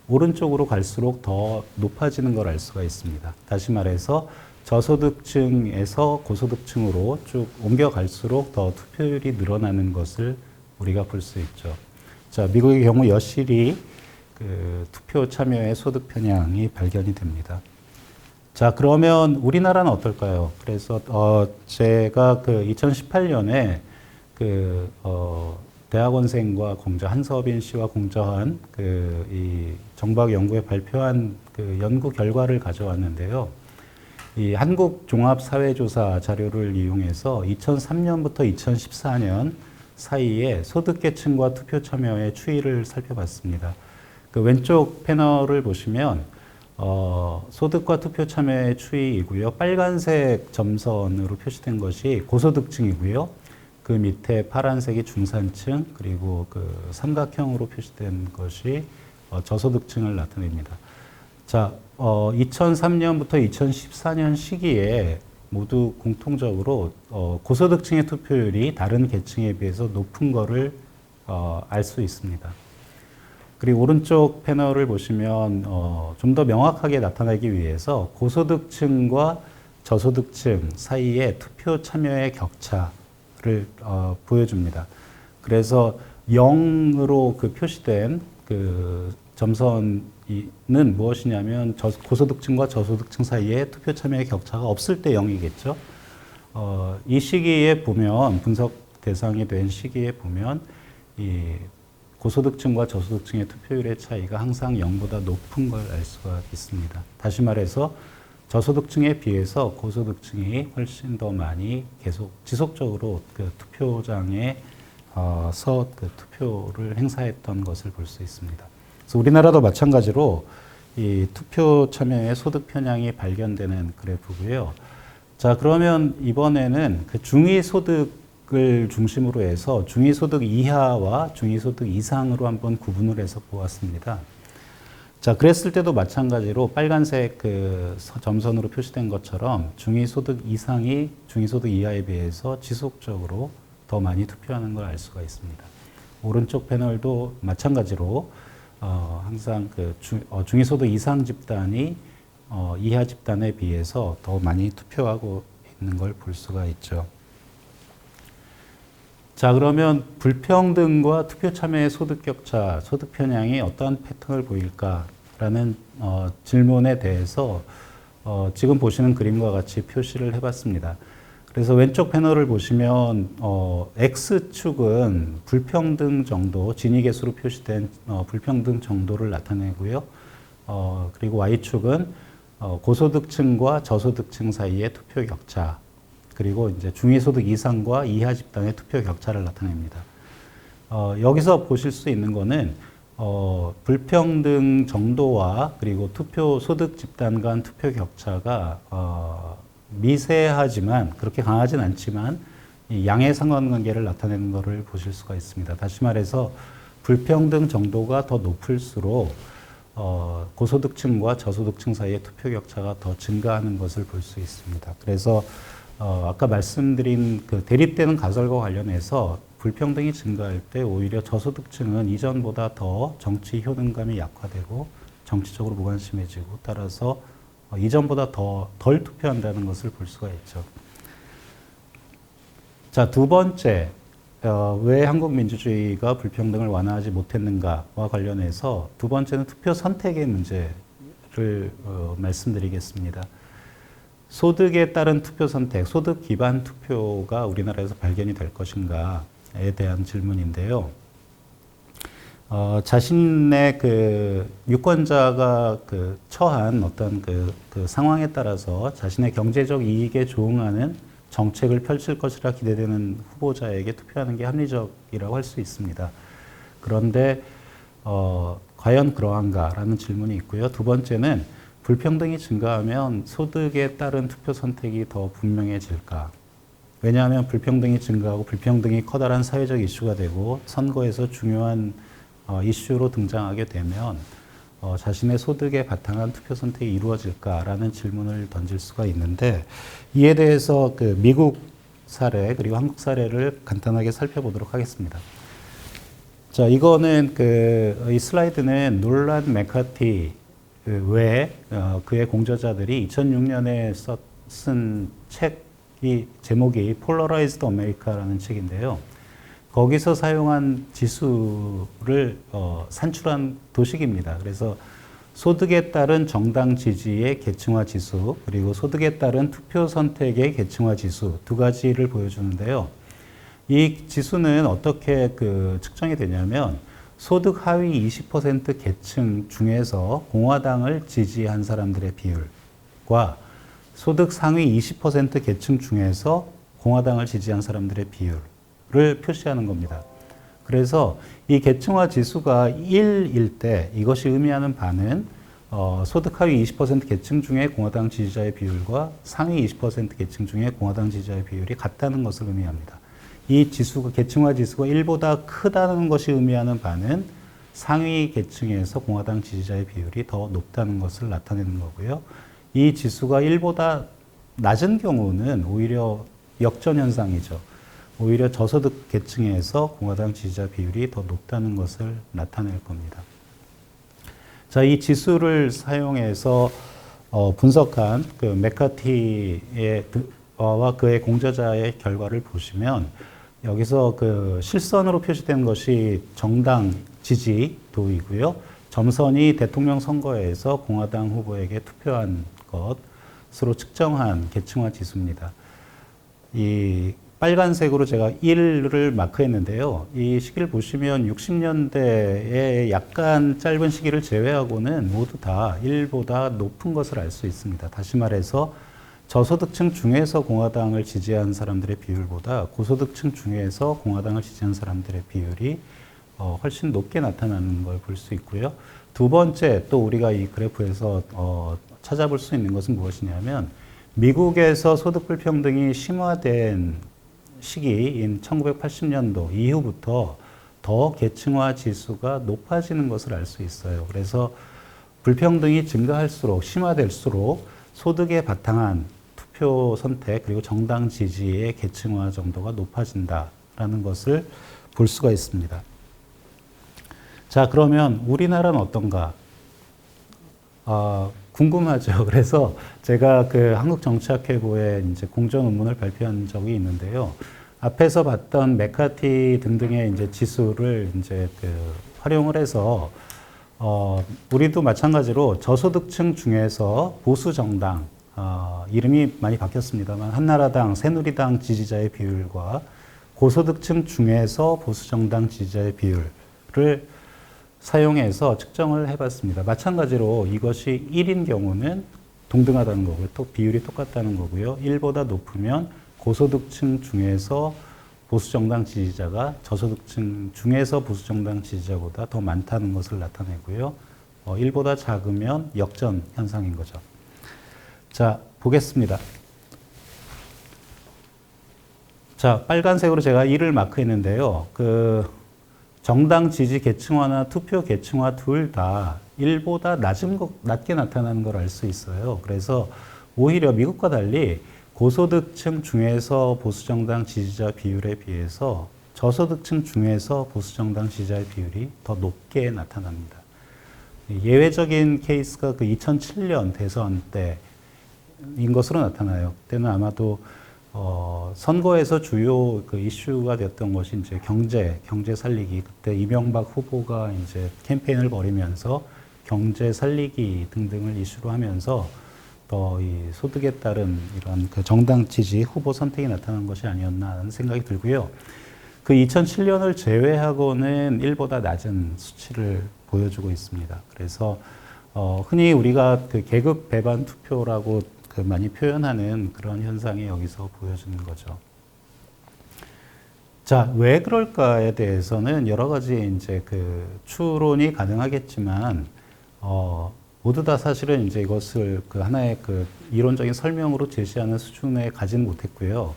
오른쪽으로 갈수록 더 높아지는 걸 알 수가 있습니다. 다시 말해서 저소득층에서 고소득층으로 쭉 옮겨갈수록 더 투표율이 늘어나는 것을 우리가 볼 수 있죠. 자, 미국의 경우 여실히 그 투표 참여의 소득 편향이 발견이 됩니다. 자, 그러면 우리나라는 어떨까요? 그래서 제가 그 2018년에 그 대학원생과 한서빈 씨와 공저한 그 이 정박 연구에 발표한 그 연구 결과를 가져왔는데요. 이 한국 종합 사회조사 자료를 이용해서 2003년부터 2014년 사이에 소득계층과 투표 참여의 추이를 살펴봤습니다. 그 왼쪽 패널을 보시면 소득과 투표 참여의 추이이고요. 빨간색 점선으로 표시된 것이 고소득층이고요. 그 밑에 파란색이 중산층, 그리고 그 삼각형으로 표시된 것이 저소득층을 나타냅니다. 자, 2003년부터 2014년 시기에 모두 공통적으로 고소득층의 투표율이 다른 계층에 비해서 높은 거를 알 수 있습니다. 그리고 오른쪽 패널을 보시면 좀 더 명확하게 나타내기 위해서 고소득층과 저소득층 사이의 투표 참여의 격차를 보여줍니다. 그래서 0으로 그 표시된 그 점선은 무엇이냐면 고소득층과 저소득층 사이에 투표 참여의 격차가 없을 때 0이겠죠. 이 시기에 보면 분석 대상이 된 시기에 보면 이 고소득층과 저소득층의 투표율의 차이가 항상 0보다 높은 걸 알 수가 있습니다. 다시 말해서 저소득층에 비해서 고소득층이 훨씬 더 많이 계속 지속적으로 그 투표장에 서 그 투표를 행사했던 것을 볼 수 있습니다. 그래서 우리나라도 마찬가지로 이 투표 참여의 소득 편향이 발견되는 그래프고요. 자, 그러면 이번에는 그 중위소득을 중심으로 해서 중위소득 이하와 중위소득 이상으로 한번 구분을 해서 보았습니다. 자, 그랬을 때도 마찬가지로 빨간색 그 점선으로 표시된 것처럼 중위소득 이상이 중위소득 이하에 비해서 지속적으로 더 많이 투표하는 걸 알 수가 있습니다. 오른쪽 패널도 마찬가지로 항상 그 중위소득 이상 집단이 이하 집단에 비해서 더 많이 투표하고 있는 걸 볼 수가 있죠. 자, 그러면 불평등과 투표 참여의 소득 격차, 소득 편향이 어떠한 패턴을 보일까라는 질문에 대해서 지금 보시는 그림과 같이 표시를 해봤습니다. 그래서 왼쪽 패널을 보시면 X축은 불평등 정도, 진위계수로 표시된 불평등 정도를 나타내고요. 그리고 Y축은 고소득층과 저소득층 사이의 투표 격차, 그리고 이제 중위소득 이상과 이하 집단의 투표 격차를 나타냅니다. 여기서 보실 수 있는 거는 불평등 정도와 그리고 투표 소득 집단 간 투표 격차가 미세하지만 그렇게 강하진 않지만 이 양의 상관관계를 나타내는 것을 보실 수가 있습니다. 다시 말해서 불평등 정도가 더 높을수록 고소득층과 저소득층 사이의 투표 격차가 더 증가하는 것을 볼 수 있습니다. 그래서 아까 말씀드린 그 대립되는 가설과 관련해서 불평등이 증가할 때 오히려 저소득층은 이전보다 더 정치 효능감이 약화되고 정치적으로 무관심해지고 따라서 이전보다 덜 투표한다는 것을 볼 수가 있죠. 자, 두 번째, 왜 한국 민주주의가 불평등을 완화하지 못했는가와 관련해서 두 번째는 투표 선택의 문제를 말씀드리겠습니다. 소득에 따른 투표 선택, 소득 기반 투표가 우리나라에서 발견이 될 것인가에 대한 질문인데요. 자신의 그 유권자가 그 처한 어떤 그 상황에 따라서 자신의 경제적 이익에 조응하는 정책을 펼칠 것이라 기대되는 후보자에게 투표하는 게 합리적이라고 할 수 있습니다. 그런데 과연 그러한가라는 질문이 있고요. 두 번째는 불평등이 증가하면 소득에 따른 투표 선택이 더 분명해질까? 왜냐하면 불평등이 증가하고 불평등이 커다란 사회적 이슈가 되고 선거에서 중요한 이슈로 등장하게 되면 자신의 소득에 바탕한 투표 선택이 이루어질까라는 질문을 던질 수가 있는데 이에 대해서 그 미국 사례 그리고 한국 사례를 간단하게 살펴보도록 하겠습니다. 자, 이거는 이 슬라이드는 놀란 맥카티 외에 그의 공저자들이 2006년에 쓴 책이 제목이 Polarized America라는 책인데요. 거기서 사용한 지수를 산출한 도식입니다. 그래서 소득에 따른 정당 지지의 계층화 지수, 그리고 소득에 따른 투표 선택의 계층화 지수 두 가지를 보여주는데요. 이 지수는 어떻게 측정이 되냐면 소득 하위 20% 계층 중에서 공화당을 지지한 사람들의 비율과 소득 상위 20% 계층 중에서 공화당을 지지한 사람들의 비율을 지수를 표시하는 겁니다. 그래서 이 계층화 지수가 1일 때 이것이 의미하는 바는 소득 하위 20% 계층 중에 공화당 지지자의 비율과 상위 20% 계층 중에 공화당 지지자의 비율이 같다는 것을 의미합니다. 이 지수가, 계층화 지수가 1보다 크다는 것이 의미하는 바는 상위 계층에서 공화당 지지자의 비율이 더 높다는 것을 나타내는 거고요. 이 지수가 1보다 낮은 경우는 오히려 역전 현상이죠. 오히려 저소득 계층에서 공화당 지지자 비율이 더 높다는 것을 나타낼 겁니다. 자, 이 지수를 사용해서 분석한 그 맥카티의 와 그의 공저자의 결과를 보시면 여기서 그 실선으로 표시된 것이 정당 지지도이고요. 점선이 대통령 선거에서 공화당 후보에게 투표한 것으로 측정한 계층화 지수입니다. 이 빨간색으로 제가 1을 마크했는데요. 이 시기를 보시면 60년대의 약간 짧은 시기를 제외하고는 모두 다 1보다 높은 것을 알 수 있습니다. 다시 말해서 저소득층 중에서 공화당을 지지한 사람들의 비율보다 고소득층 중에서 공화당을 지지한 사람들의 비율이 훨씬 높게 나타나는 걸 볼 수 있고요. 두 번째, 또 우리가 이 그래프에서 찾아볼 수 있는 것은 무엇이냐면 미국에서 소득 불평등이 심화된 시기인 1980년도 이후부터 더 계층화 지수가 높아지는 것을 알 수 있어요. 그래서 불평등이 증가할수록 심화될수록 소득에 바탕한 투표 선택 그리고 정당 지지의 계층화 정도가 높아진다라는 것을 볼 수가 있습니다. 자, 그러면 우리나라는 어떤가? 궁금하죠. 그래서 제가 그 한국정치학회고에 이제 공전 논문을 발표한 적이 있는데요. 앞에서 봤던 맥카티 등등의 이제 지수를 이제 그 활용을 해서 우리도 마찬가지로 저소득층 중에서 보수 정당 이름이 많이 바뀌었습니다만 한나라당, 새누리당 지지자의 비율과 고소득층 중에서 보수 정당 지지자의 비율을 사용해서 측정을 해봤습니다. 마찬가지로 이것이 1인 경우는 동등하다는 거고요. 또 비율이 똑같다는 거고요. 1보다 높으면 고소득층 중에서 보수정당 지지자가 저소득층 중에서 보수정당 지지자보다 더 많다는 것을 나타내고요. 1보다 작으면 역전 현상인 거죠. 자, 보겠습니다. 자, 빨간색으로 제가 1을 마크했는데요. 그 정당 지지 계층화나 투표 계층화 둘 다 1보다 낮게 나타나는 걸 알 수 있어요. 그래서 오히려 미국과 달리 고소득층 중에서 보수정당 지지자 비율에 비해서 저소득층 중에서 보수정당 지지자의 비율이 더 높게 나타납니다. 예외적인 케이스가 그 2007년 대선 때인 것으로 나타나요. 그때는 아마도 선거에서 주요 그 이슈가 됐던 것이 이제 경제 살리기. 그때 이명박 후보가 이제 캠페인을 벌이면서 경제 살리기 등등을 이슈로 하면서 더 이 소득에 따른 이런 그 정당 지지 후보 선택이 나타난 것이 아니었나 하는 생각이 들고요. 그 2007년을 제외하고는 1보다 낮은 수치를 보여주고 있습니다. 그래서 흔히 우리가 그 계급 배반 투표라고 그 많이 표현하는 그런 현상이 여기서 보여주는 거죠. 자, 왜 그럴까에 대해서는 여러 가지 이제 그 추론이 가능하겠지만, 모두 다 사실은 이제 이것을 그 하나의 그 이론적인 설명으로 제시하는 수준에 가진 못했고요.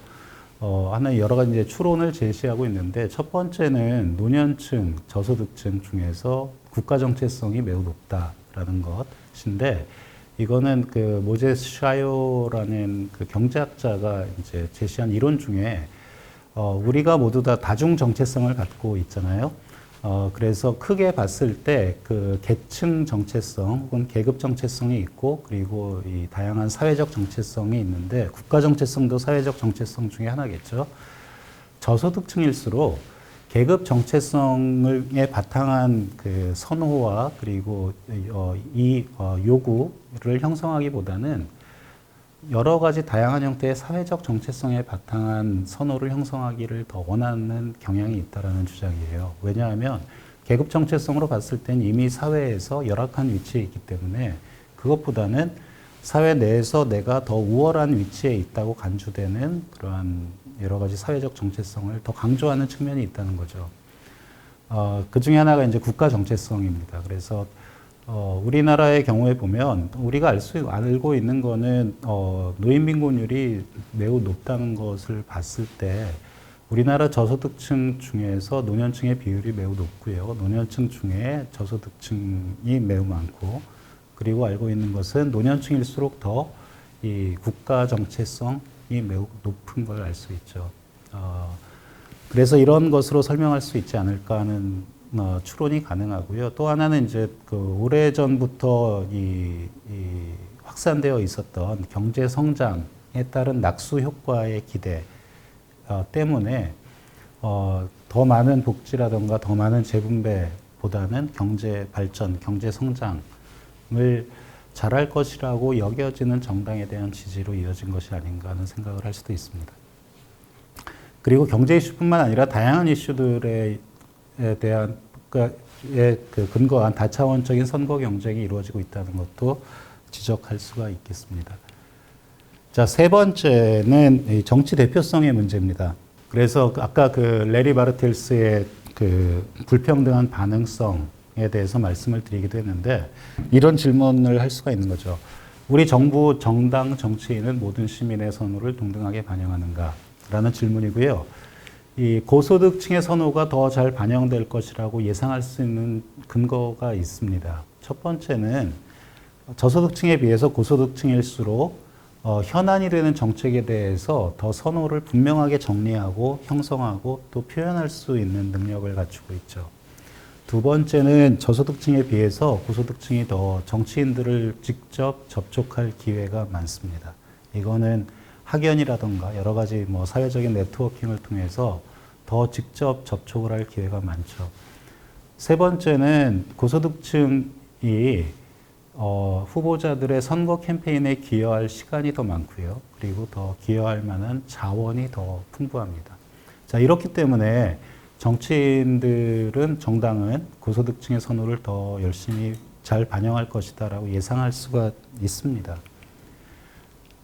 하나의 여러 가지 이제 추론을 제시하고 있는데, 첫 번째는 노년층, 저소득층 중에서 국가 정체성이 매우 높다라는 것인데, 이거는 그 모제스 샤요라는 그 경제학자가 이제 제시한 이론 중에 우리가 모두 다 다중 정체성을 갖고 있잖아요. 그래서 크게 봤을 때 그 계층 정체성 혹은 계급 정체성이 있고 그리고 이 다양한 사회적 정체성이 있는데 국가 정체성도 사회적 정체성 중에 하나겠죠. 저소득층일수록 계급 정체성에 바탕한 그 선호와 그리고 요구를 형성하기보다는 여러 가지 다양한 형태의 사회적 정체성에 바탕한 선호를 형성하기를 더 원하는 경향이 있다라는 주장이에요. 왜냐하면 계급 정체성으로 봤을 땐 이미 사회에서 열악한 위치에 있기 때문에 그것보다는 사회 내에서 내가 더 우월한 위치에 있다고 간주되는 그러한 여러 가지 사회적 정체성을 더 강조하는 측면이 있다는 거죠. 그 중에 하나가 이제 국가 정체성입니다. 그래서 우리나라의 경우에 보면 우리가 알고 있는 거는 노인 빈곤율이 매우 높다는 것을 봤을 때 우리나라 저소득층 중에서 노년층의 비율이 매우 높고요. 노년층 중에 저소득층이 매우 많고, 그리고 알고 있는 것은 노년층일수록 더 이 국가 정체성이 매우 높은 걸 알 수 있죠. 그래서 이런 것으로 설명할 수 있지 않을까 하는 추론이 가능하고요. 또 하나는 이제 그 오래전부터 이 확산되어 있었던 경제 성장에 따른 낙수 효과의 기대 때문에 더 많은 복지라든가 더 많은 재분배보다는 경제 발전, 경제 성장을 잘할 것이라고 여겨지는 정당에 대한 지지로 이어진 것이 아닌가 하는 생각을 할 수도 있습니다. 그리고 경제 이슈뿐만 아니라 다양한 이슈들에 대한 그 근거한 다차원적인 선거 경쟁이 이루어지고 있다는 것도 지적할 수가 있겠습니다. 자, 세 번째는 정치 대표성의 문제입니다. 그래서 아까 그 레리 바르텔스의 그 불평등한 반응성에 대해서 말씀을 드리기도 했는데, 이런 질문을 할 수가 있는 거죠. 우리 정부, 정당, 정치인은 모든 시민의 선호를 동등하게 반영하는가? 라는 질문이고요. 이 고소득층의 선호가 더 잘 반영될 것이라고 예상할 수 있는 근거가 있습니다. 첫 번째는 저소득층에 비해서 고소득층일수록 현안이 되는 정책에 대해서 더 선호를 분명하게 정리하고 형성하고 또 표현할 수 있는 능력을 갖추고 있죠. 두 번째는 저소득층에 비해서 고소득층이 더 정치인들을 직접 접촉할 기회가 많습니다. 이거는 학연이라든가 여러 가지 뭐 사회적인 네트워킹을 통해서 더 직접 접촉을 할 기회가 많죠. 세 번째는 고소득층이 후보자들의 선거 캠페인에 기여할 시간이 더 많고요. 그리고 더 기여할 만한 자원이 더 풍부합니다. 자, 이렇기 때문에 정치인들은, 정당은 고소득층의 선호를 더 열심히 잘 반영할 것이다라고 예상할 수가 있습니다.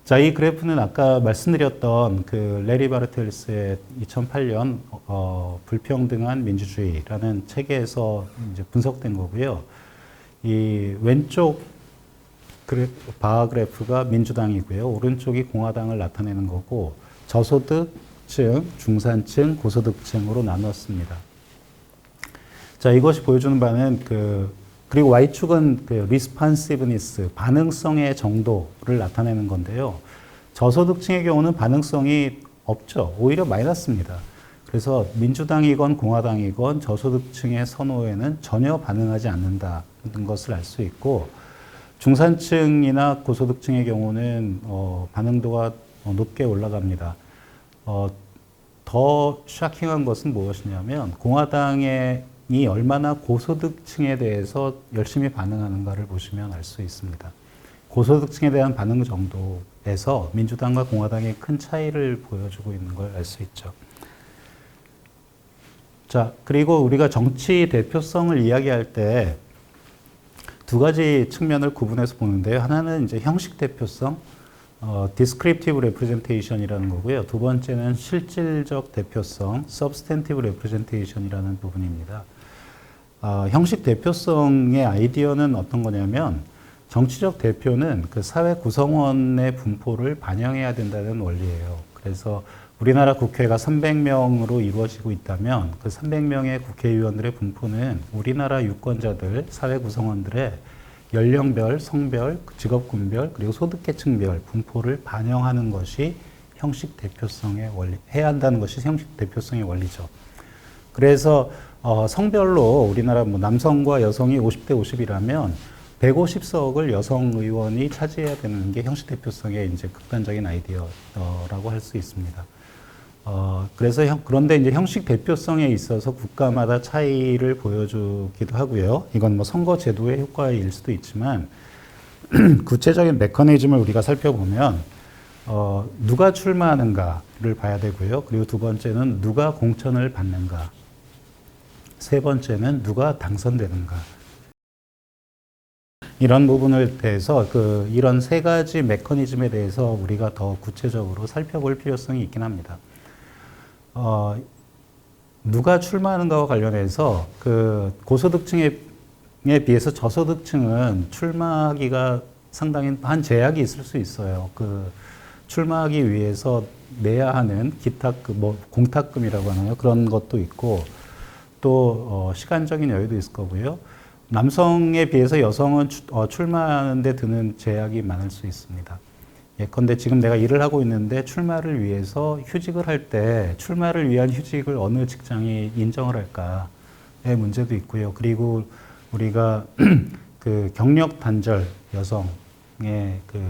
자, 이 그래프는 아까 말씀드렸던 그 레리 바르텔스의 2008년 불평등한 민주주의라는 책에서 이제 분석된 거고요. 이 왼쪽 바 그래프가 민주당이고요. 오른쪽이 공화당을 나타내는 거고, 저소득층, 중산층, 고소득층으로 나눴습니다. 자, 이것이 보여주는 바는 그리고 Y축은 그 responsiveness, 반응성의 정도를 나타내는 건데요. 저소득층의 경우는 반응성이 없죠. 오히려 마이너스입니다. 그래서 민주당이건 공화당이건 저소득층의 선호에는 전혀 반응하지 않는다는 것을 알 수 있고, 중산층이나 고소득층의 경우는 반응도가 높게 올라갑니다. 더 쇼킹한 것은 무엇이냐면 공화당이 얼마나 고소득층에 대해서 열심히 반응하는가를 보시면 알 수 있습니다. 고소득층에 대한 반응 정도에서 민주당과 공화당이 큰 차이를 보여주고 있는 걸 알 수 있죠. 자, 그리고 우리가 정치 대표성을 이야기할 때 두 가지 측면을 구분해서 보는데요. 하나는 이제 형식 대표성, descriptive representation이라는 거고요. 두 번째는 실질적 대표성, substantive representation이라는 부분입니다. 형식 대표성의 아이디어는 어떤 거냐면, 정치적 대표는 그 사회 구성원의 분포를 반영해야 된다는 원리예요. 그래서 우리나라 국회가 300명으로 이루어지고 있다면 그 300명의 국회의원들의 분포는 우리나라 유권자들, 사회 구성원들의 연령별, 성별, 직업군별, 그리고 소득계층별 분포를 반영하는 것이 형식 대표성의 원리, 해야 한다는 것이 형식 대표성의 원리죠. 그래서 성별로 우리나라 뭐 남성과 여성이 50대 50이라면 150석을 여성 의원이 차지해야 되는 게 형식 대표성의 이제 극단적인 아이디어라고 할 수 있습니다. 그래서 그런데 이제 형식 대표성에 있어서 국가마다 차이를 보여주기도 하고요. 이건 뭐 선거 제도의 효과일 수도 있지만 구체적인 메커니즘을 우리가 살펴보면 누가 출마하는가를 봐야 되고요. 그리고 두 번째는 누가 공천을 받는가. 세 번째는 누가 당선되는가. 이런 부분을 대해서 이런 세 가지 메커니즘에 대해서 우리가 더 구체적으로 살펴볼 필요성이 있긴 합니다. 어, 누가 출마하는가와 관련해서 그 고소득층에 비해서 저소득층은 출마하기가 상당히 한 제약이 있을 수 있어요. 그 출마하기 위해서 내야 하는 기탁금, 뭐 공탁금이라고 하나요? 그런 것도 있고 또 시간적인 여유도 있을 거고요. 남성에 비해서 여성은 출마하는 데 드는 제약이 많을 수 있습니다. 예컨대 지금 내가 일을 하고 있는데 출마를 위해서 휴직을 할 때 출마를 위한 휴직을 어느 직장이 인정을 할까의 문제도 있고요. 그리고 우리가 그 경력 단절 여성의 그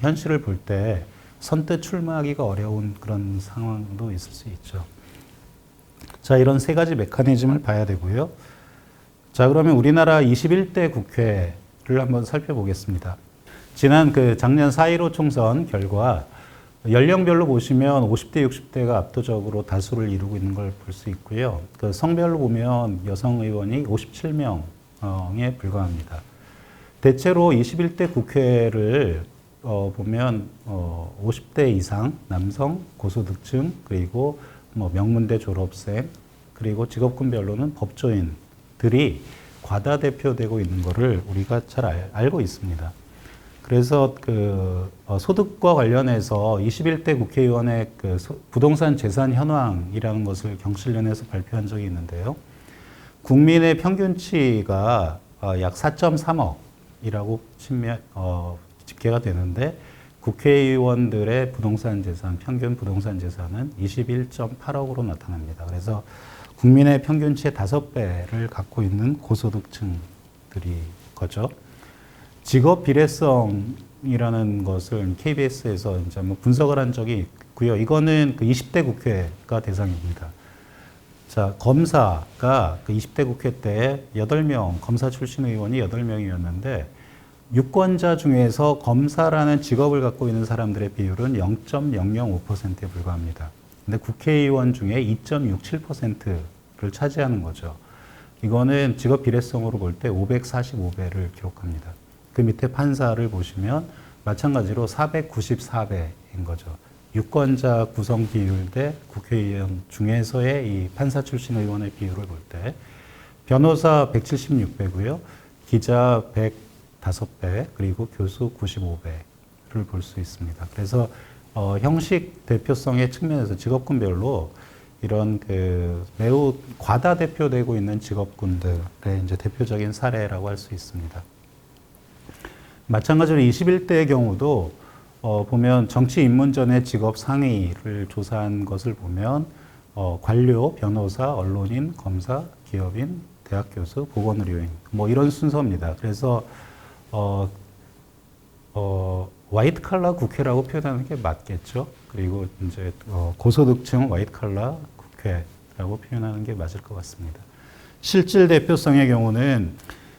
현실을 볼 때 선뜻 출마하기가 어려운 그런 상황도 있을 수 있죠. 자, 이런 세 가지 메커니즘을 봐야 되고요. 자, 그러면 우리나라 21대 국회를 한번 살펴보겠습니다. 지난 그 작년 4.15 총선 결과 연령별로 보시면 50대, 60대가 압도적으로 다수를 이루고 있는 걸 볼 수 있고요. 그 성별로 보면 여성 의원이 57명에 불과합니다. 대체로 21대 국회를 보면 50대 이상 남성, 고소득층, 그리고 뭐 명문대 졸업생, 그리고 직업군별로는 법조인들이 과다대표되고 있는 것을 우리가 잘 알고 있습니다. 그래서 그 소득과 관련해서 21대 국회의원의 그 부동산 재산 현황이라는 것을 경실련에서 발표한 적이 있는데요. 국민의 평균치가 약 4.3억이라고 집계가 되는데 국회의원들의 부동산 재산, 평균 부동산 재산은 21.8억으로 나타납니다. 그래서 국민의 평균치의 5배를 갖고 있는 고소득층들이 거죠. 직업 비례성이라는 것을 KBS에서 이제 뭐 분석을 한 적이 있고요. 이거는 그 20대 국회가 대상입니다. 자, 검사가 그 20대 국회 때 8명, 검사 출신 의원이 8명이었는데 유권자 중에서 검사라는 직업을 갖고 있는 사람들의 비율은 0.005%에 불과합니다. 근데 국회의원 중에 2.67%를 차지하는 거죠. 이거는 직업 비례성으로 볼 때 545배를 기록합니다. 그 밑에 판사를 보시면 마찬가지로 494배인 거죠. 유권자 구성 비율 대 국회의원 중에서의 이 판사 출신 의원의 비율을 볼 때 변호사 176배고요. 기자 105배, 그리고 교수 95배를 볼 수 있습니다. 그래서 형식 대표성의 측면에서 직업군별로 이런 그 매우 과다 대표되고 있는 직업군들의 이제 대표적인 사례라고 할 수 있습니다. 마찬가지로 21대의 경우도 보면 정치 입문 전에 직업 상위를 조사한 것을 보면 관료, 변호사, 언론인, 검사, 기업인, 대학 교수, 보건의료인 뭐 이런 순서입니다. 그래서 화이트 칼라 국회라고 표현하는 게 맞겠죠. 그리고 이제 고소득층 화이트 칼라 국회라고 표현하는 게 맞을 것 같습니다. 실질 대표성의 경우는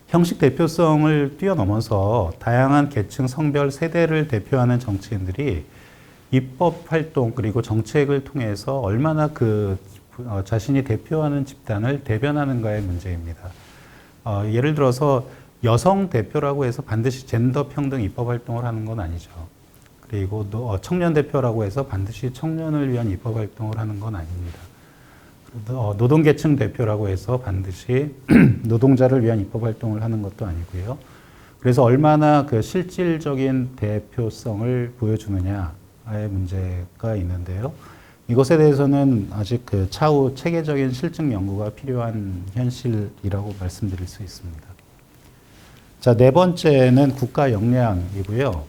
형식 대표성을 뛰어넘어서 다양한 계층, 성별, 세대를 대표하는 정치인들이 입법 활동 그리고 정책을 통해서 얼마나 그 자신이 대표하는 집단을 대변하는가의 문제입니다. 예를 들어서 여성 대표라고 해서 반드시 젠더 평등 입법 활동을 하는 건 아니죠. 그리고 청년 대표라고 해서 반드시 청년을 위한 입법 활동을 하는 건 아닙니다. 노동계층 대표라고 해서 반드시 노동자를 위한 입법 활동을 하는 것도 아니고요. 그래서 얼마나 그 실질적인 대표성을 보여주느냐의 문제가 있는데요. 이것에 대해서는 아직 그 차후 체계적인 실증 연구가 필요한 현실이라고 말씀드릴 수 있습니다. 자, 네 번째는 국가 역량이고요.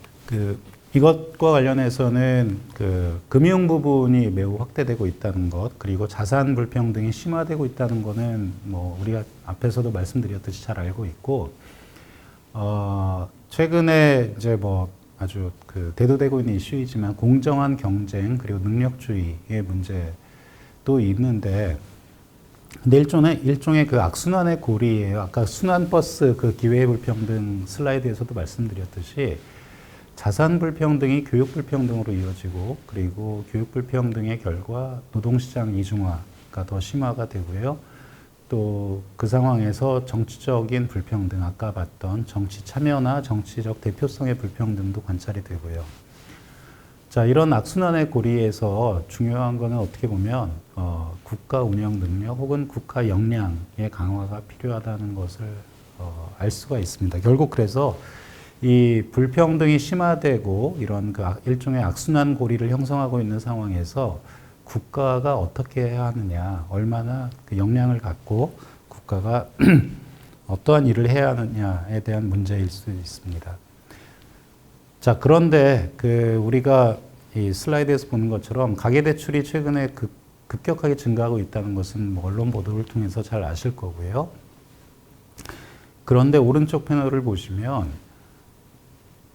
이것과 관련해서는 그 금융 부분이 매우 확대되고 있다는 것, 그리고 자산 불평등이 심화되고 있다는 것은 뭐 우리가 앞에서도 말씀드렸듯이 잘 알고 있고, 최근에 이제 뭐 아주 그 대두되고 있는 이슈이지만 공정한 경쟁 그리고 능력주의의 문제도 있는데, 근데 일종의 그 악순환의 고리예요. 아까 순환버스 그 기회 불평등 슬라이드에서도 말씀드렸듯이 자산 불평등이 교육 불평등으로 이어지고, 그리고 교육 불평등의 결과 노동시장 이중화가 더 심화가 되고요. 또 그 상황에서 정치적인 불평등, 아까 봤던 정치 참여나 정치적 대표성의 불평등도 관찰이 되고요. 자, 이런 악순환의 고리에서 중요한 거는 어떻게 보면 국가 운영 능력 혹은 국가 역량의 강화가 필요하다는 것을 알 수가 있습니다. 결국 그래서 이 불평등이 심화되고 이런 그 일종의 악순환 고리를 형성하고 있는 상황에서 국가가 어떻게 해야 하느냐, 얼마나 그 역량을 갖고 국가가 어떠한 일을 해야 하느냐에 대한 문제일 수 있습니다. 자, 그런데 우리가 이 슬라이드에서 보는 것처럼 가계대출이 최근에 급격하게 증가하고 있다는 것은 뭐 언론 보도를 통해서 잘 아실 거고요. 그런데 오른쪽 패널을 보시면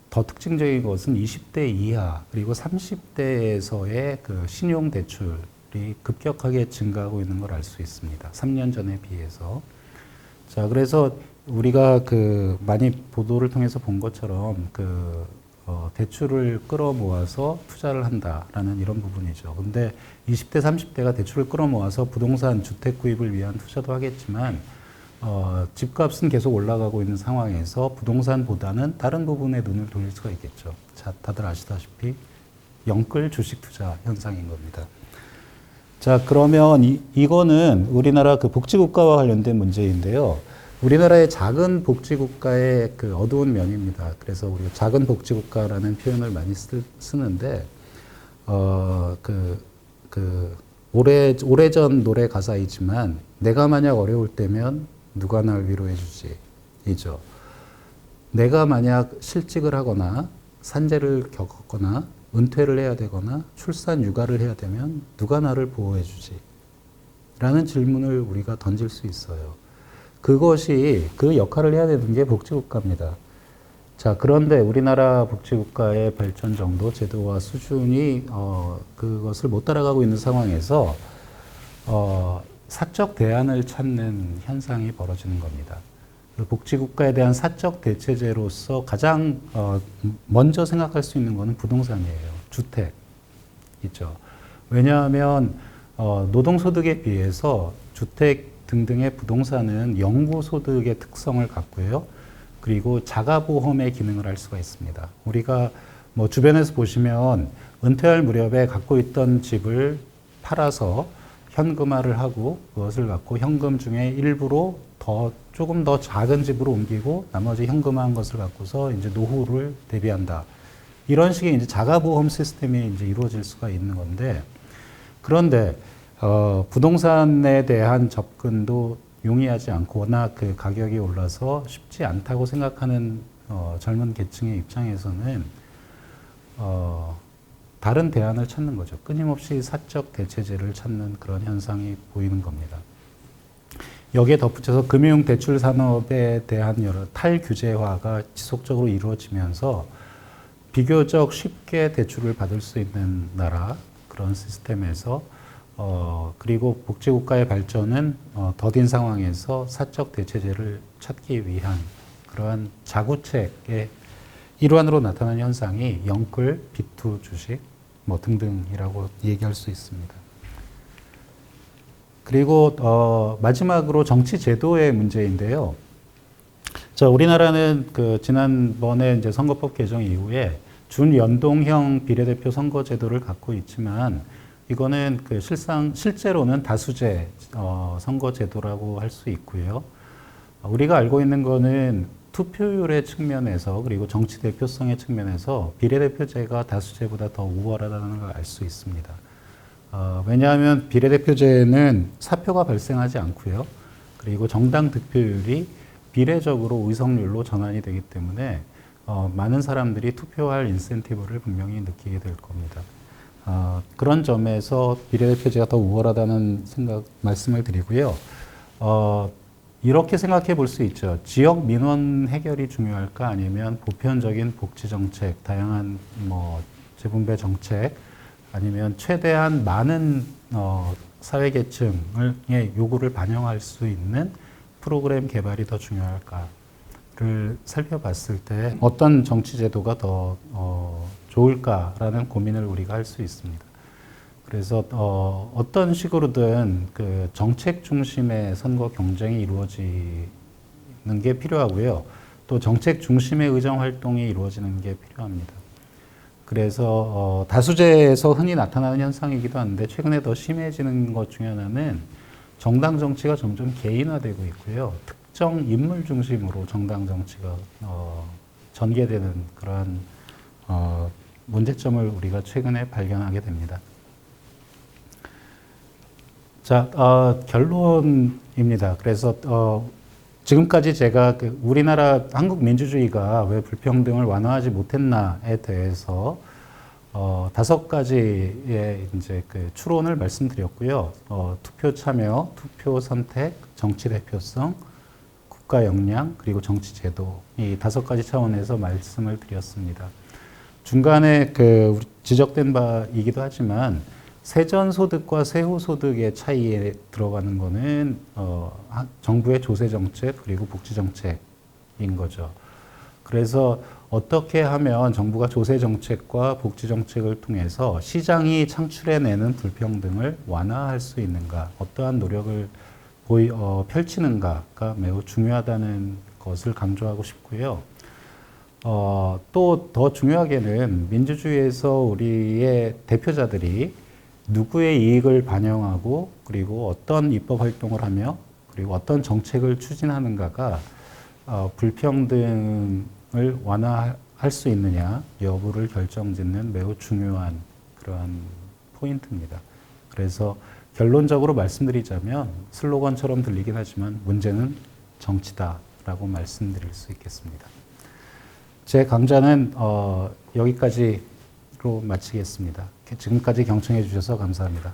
더 특징적인 것은 20대 이하 그리고 30대에서의 그 신용 대출이 급격하게 증가하고 있는 걸 알 수 있습니다. 3년 전에 비해서. 자, 그래서 우리가 많이 보도를 통해서 본 것처럼 대출을 끌어모아서 투자를 한다라는 이런 부분이죠. 근데 20대, 30대가 대출을 끌어모아서 부동산 주택 구입을 위한 투자도 하겠지만 집값은 계속 올라가고 있는 상황에서 부동산보다는 다른 부분에 눈을 돌릴 수가 있겠죠. 자, 다들 아시다시피 영끌 주식 투자 현상인 겁니다. 자, 그러면 이거는 우리나라 복지국가와 관련된 문제인데요. 우리나라의 작은 복지국가의 어두운 면입니다. 그래서 우리가 작은 복지국가라는 표현을 많이 쓰는데, 오래전 노래 가사이지만, 내가 만약 어려울 때면 누가 날 위로해주지? 이죠. 내가 만약 실직을 하거나, 산재를 겪었거나, 은퇴를 해야 되거나, 출산 육아를 해야 되면 누가 나를 보호해주지? 라는 질문을 우리가 던질 수 있어요. 그것이 그 역할을 해야 되는 게 복지국가입니다. 자, 그런데 우리나라 복지국가의 발전 정도, 제도와 수준이 그것을 못 따라가고 있는 상황에서 사적 대안을 찾는 현상이 벌어지는 겁니다. 복지국가에 대한 사적 대체제로서 가장 먼저 생각할 수 있는 것은 부동산이에요. 주택이죠. 왜냐하면 노동소득에 비해서 주택 등등의 부동산은 영구소득의 특성을 갖고요. 그리고 자가보험의 기능을 할 수가 있습니다. 우리가 뭐 주변에서 보시면 은퇴할 무렵에 갖고 있던 집을 팔아서 현금화를 하고 그것을 갖고 현금 중에 일부로 조금 더 작은 집으로 옮기고 나머지 현금화한 것을 갖고서 이제 노후를 대비한다. 이런 식의 이제 자가보험 시스템이 이제 이루어질 수가 있는 건데, 그런데 부동산에 대한 접근도 용이하지 않고 워낙 가격이 올라서 쉽지 않다고 생각하는 젊은 계층의 입장에서는 다른 대안을 찾는 거죠. 끊임없이 사적 대체제를 찾는 그런 현상이 보이는 겁니다. 여기에 덧붙여서 금융 대출 산업에 대한 여러 탈규제화가 지속적으로 이루어지면서 비교적 쉽게 대출을 받을 수 있는 나라, 그런 시스템에서 그리고 복지국가의 발전은 더딘 상황에서 사적 대체제를 찾기 위한 그러한 자구책의 일환으로 나타나는 현상이 영끌, B2 주식 뭐 등등이라고 얘기할 수 있습니다. 그리고 마지막으로 정치 제도의 문제인데요. 자, 우리나라는 지난번에 이제 선거법 개정 이후에 준연동형 비례대표 선거 제도를 갖고 있지만 이거는 실제로는 다수제 선거 제도라고 할 수 있고요. 우리가 알고 있는 거는 투표율의 측면에서 그리고 정치 대표성의 측면에서 비례대표제가 다수제보다 더 우월하다는 걸 알 수 있습니다. 왜냐하면 비례대표제는 사표가 발생하지 않고요. 그리고 정당 득표율이 비례적으로 의석률로 전환이 되기 때문에 많은 사람들이 투표할 인센티브를 분명히 느끼게 될 겁니다. 그런 점에서 비례대표제가 더 우월하다는 말씀을 드리고요. 이렇게 생각해 볼 수 있죠. 지역 민원 해결이 중요할까 아니면 보편적인 복지 정책, 다양한 재분배 정책, 아니면 최대한 많은 사회 계층의 요구를 반영할 수 있는 프로그램 개발이 더 중요할까를 살펴봤을 때 어떤 정치 제도가 더 좋을까라는 고민을 우리가 할 수 있습니다. 그래서 어떤 식으로든 정책 중심의 선거 경쟁이 이루어지는 게 필요하고요. 또 정책 중심의 의정 활동이 이루어지는 게 필요합니다. 그래서 다수제에서 흔히 나타나는 현상이기도 한데 최근에 더 심해지는 것 중에 하나는 정당 정치가 점점 개인화되고 있고요. 특정 인물 중심으로 정당 정치가 전개되는 그러한 문제점을 우리가 최근에 발견하게 됩니다. 자, 결론입니다. 그래서 지금까지 제가 우리나라 한국 민주주의가 왜 불평등을 완화하지 못했나에 대해서 5가지의 이제 그 추론을 말씀드렸고요. 투표 참여, 투표 선택, 정치 대표성, 국가 역량, 그리고 정치 제도 이 5가지 차원에서 말씀을 드렸습니다. 중간에 그 지적된 바이기도 하지만 세전소득과 세후소득의 차이에 들어가는 거는 정부의 조세정책 그리고 복지정책인 거죠. 그래서 어떻게 하면 정부가 조세정책과 복지정책을 통해서 시장이 창출해내는 불평등을 완화할 수 있는가, 어떠한 노력을 펼치는가가 매우 중요하다는 것을 강조하고 싶고요. 또 더 중요하게는 민주주의에서 우리의 대표자들이 누구의 이익을 반영하고 그리고 어떤 입법 활동을 하며 그리고 어떤 정책을 추진하는가가 불평등을 완화할 수 있느냐 여부를 결정짓는 매우 중요한 그러한 포인트입니다. 그래서 결론적으로 말씀드리자면 슬로건처럼 들리긴 하지만 문제는 정치다라고 말씀드릴 수 있겠습니다. 제 강좌는 여기까지로 마치겠습니다. 지금까지 경청해 주셔서 감사합니다.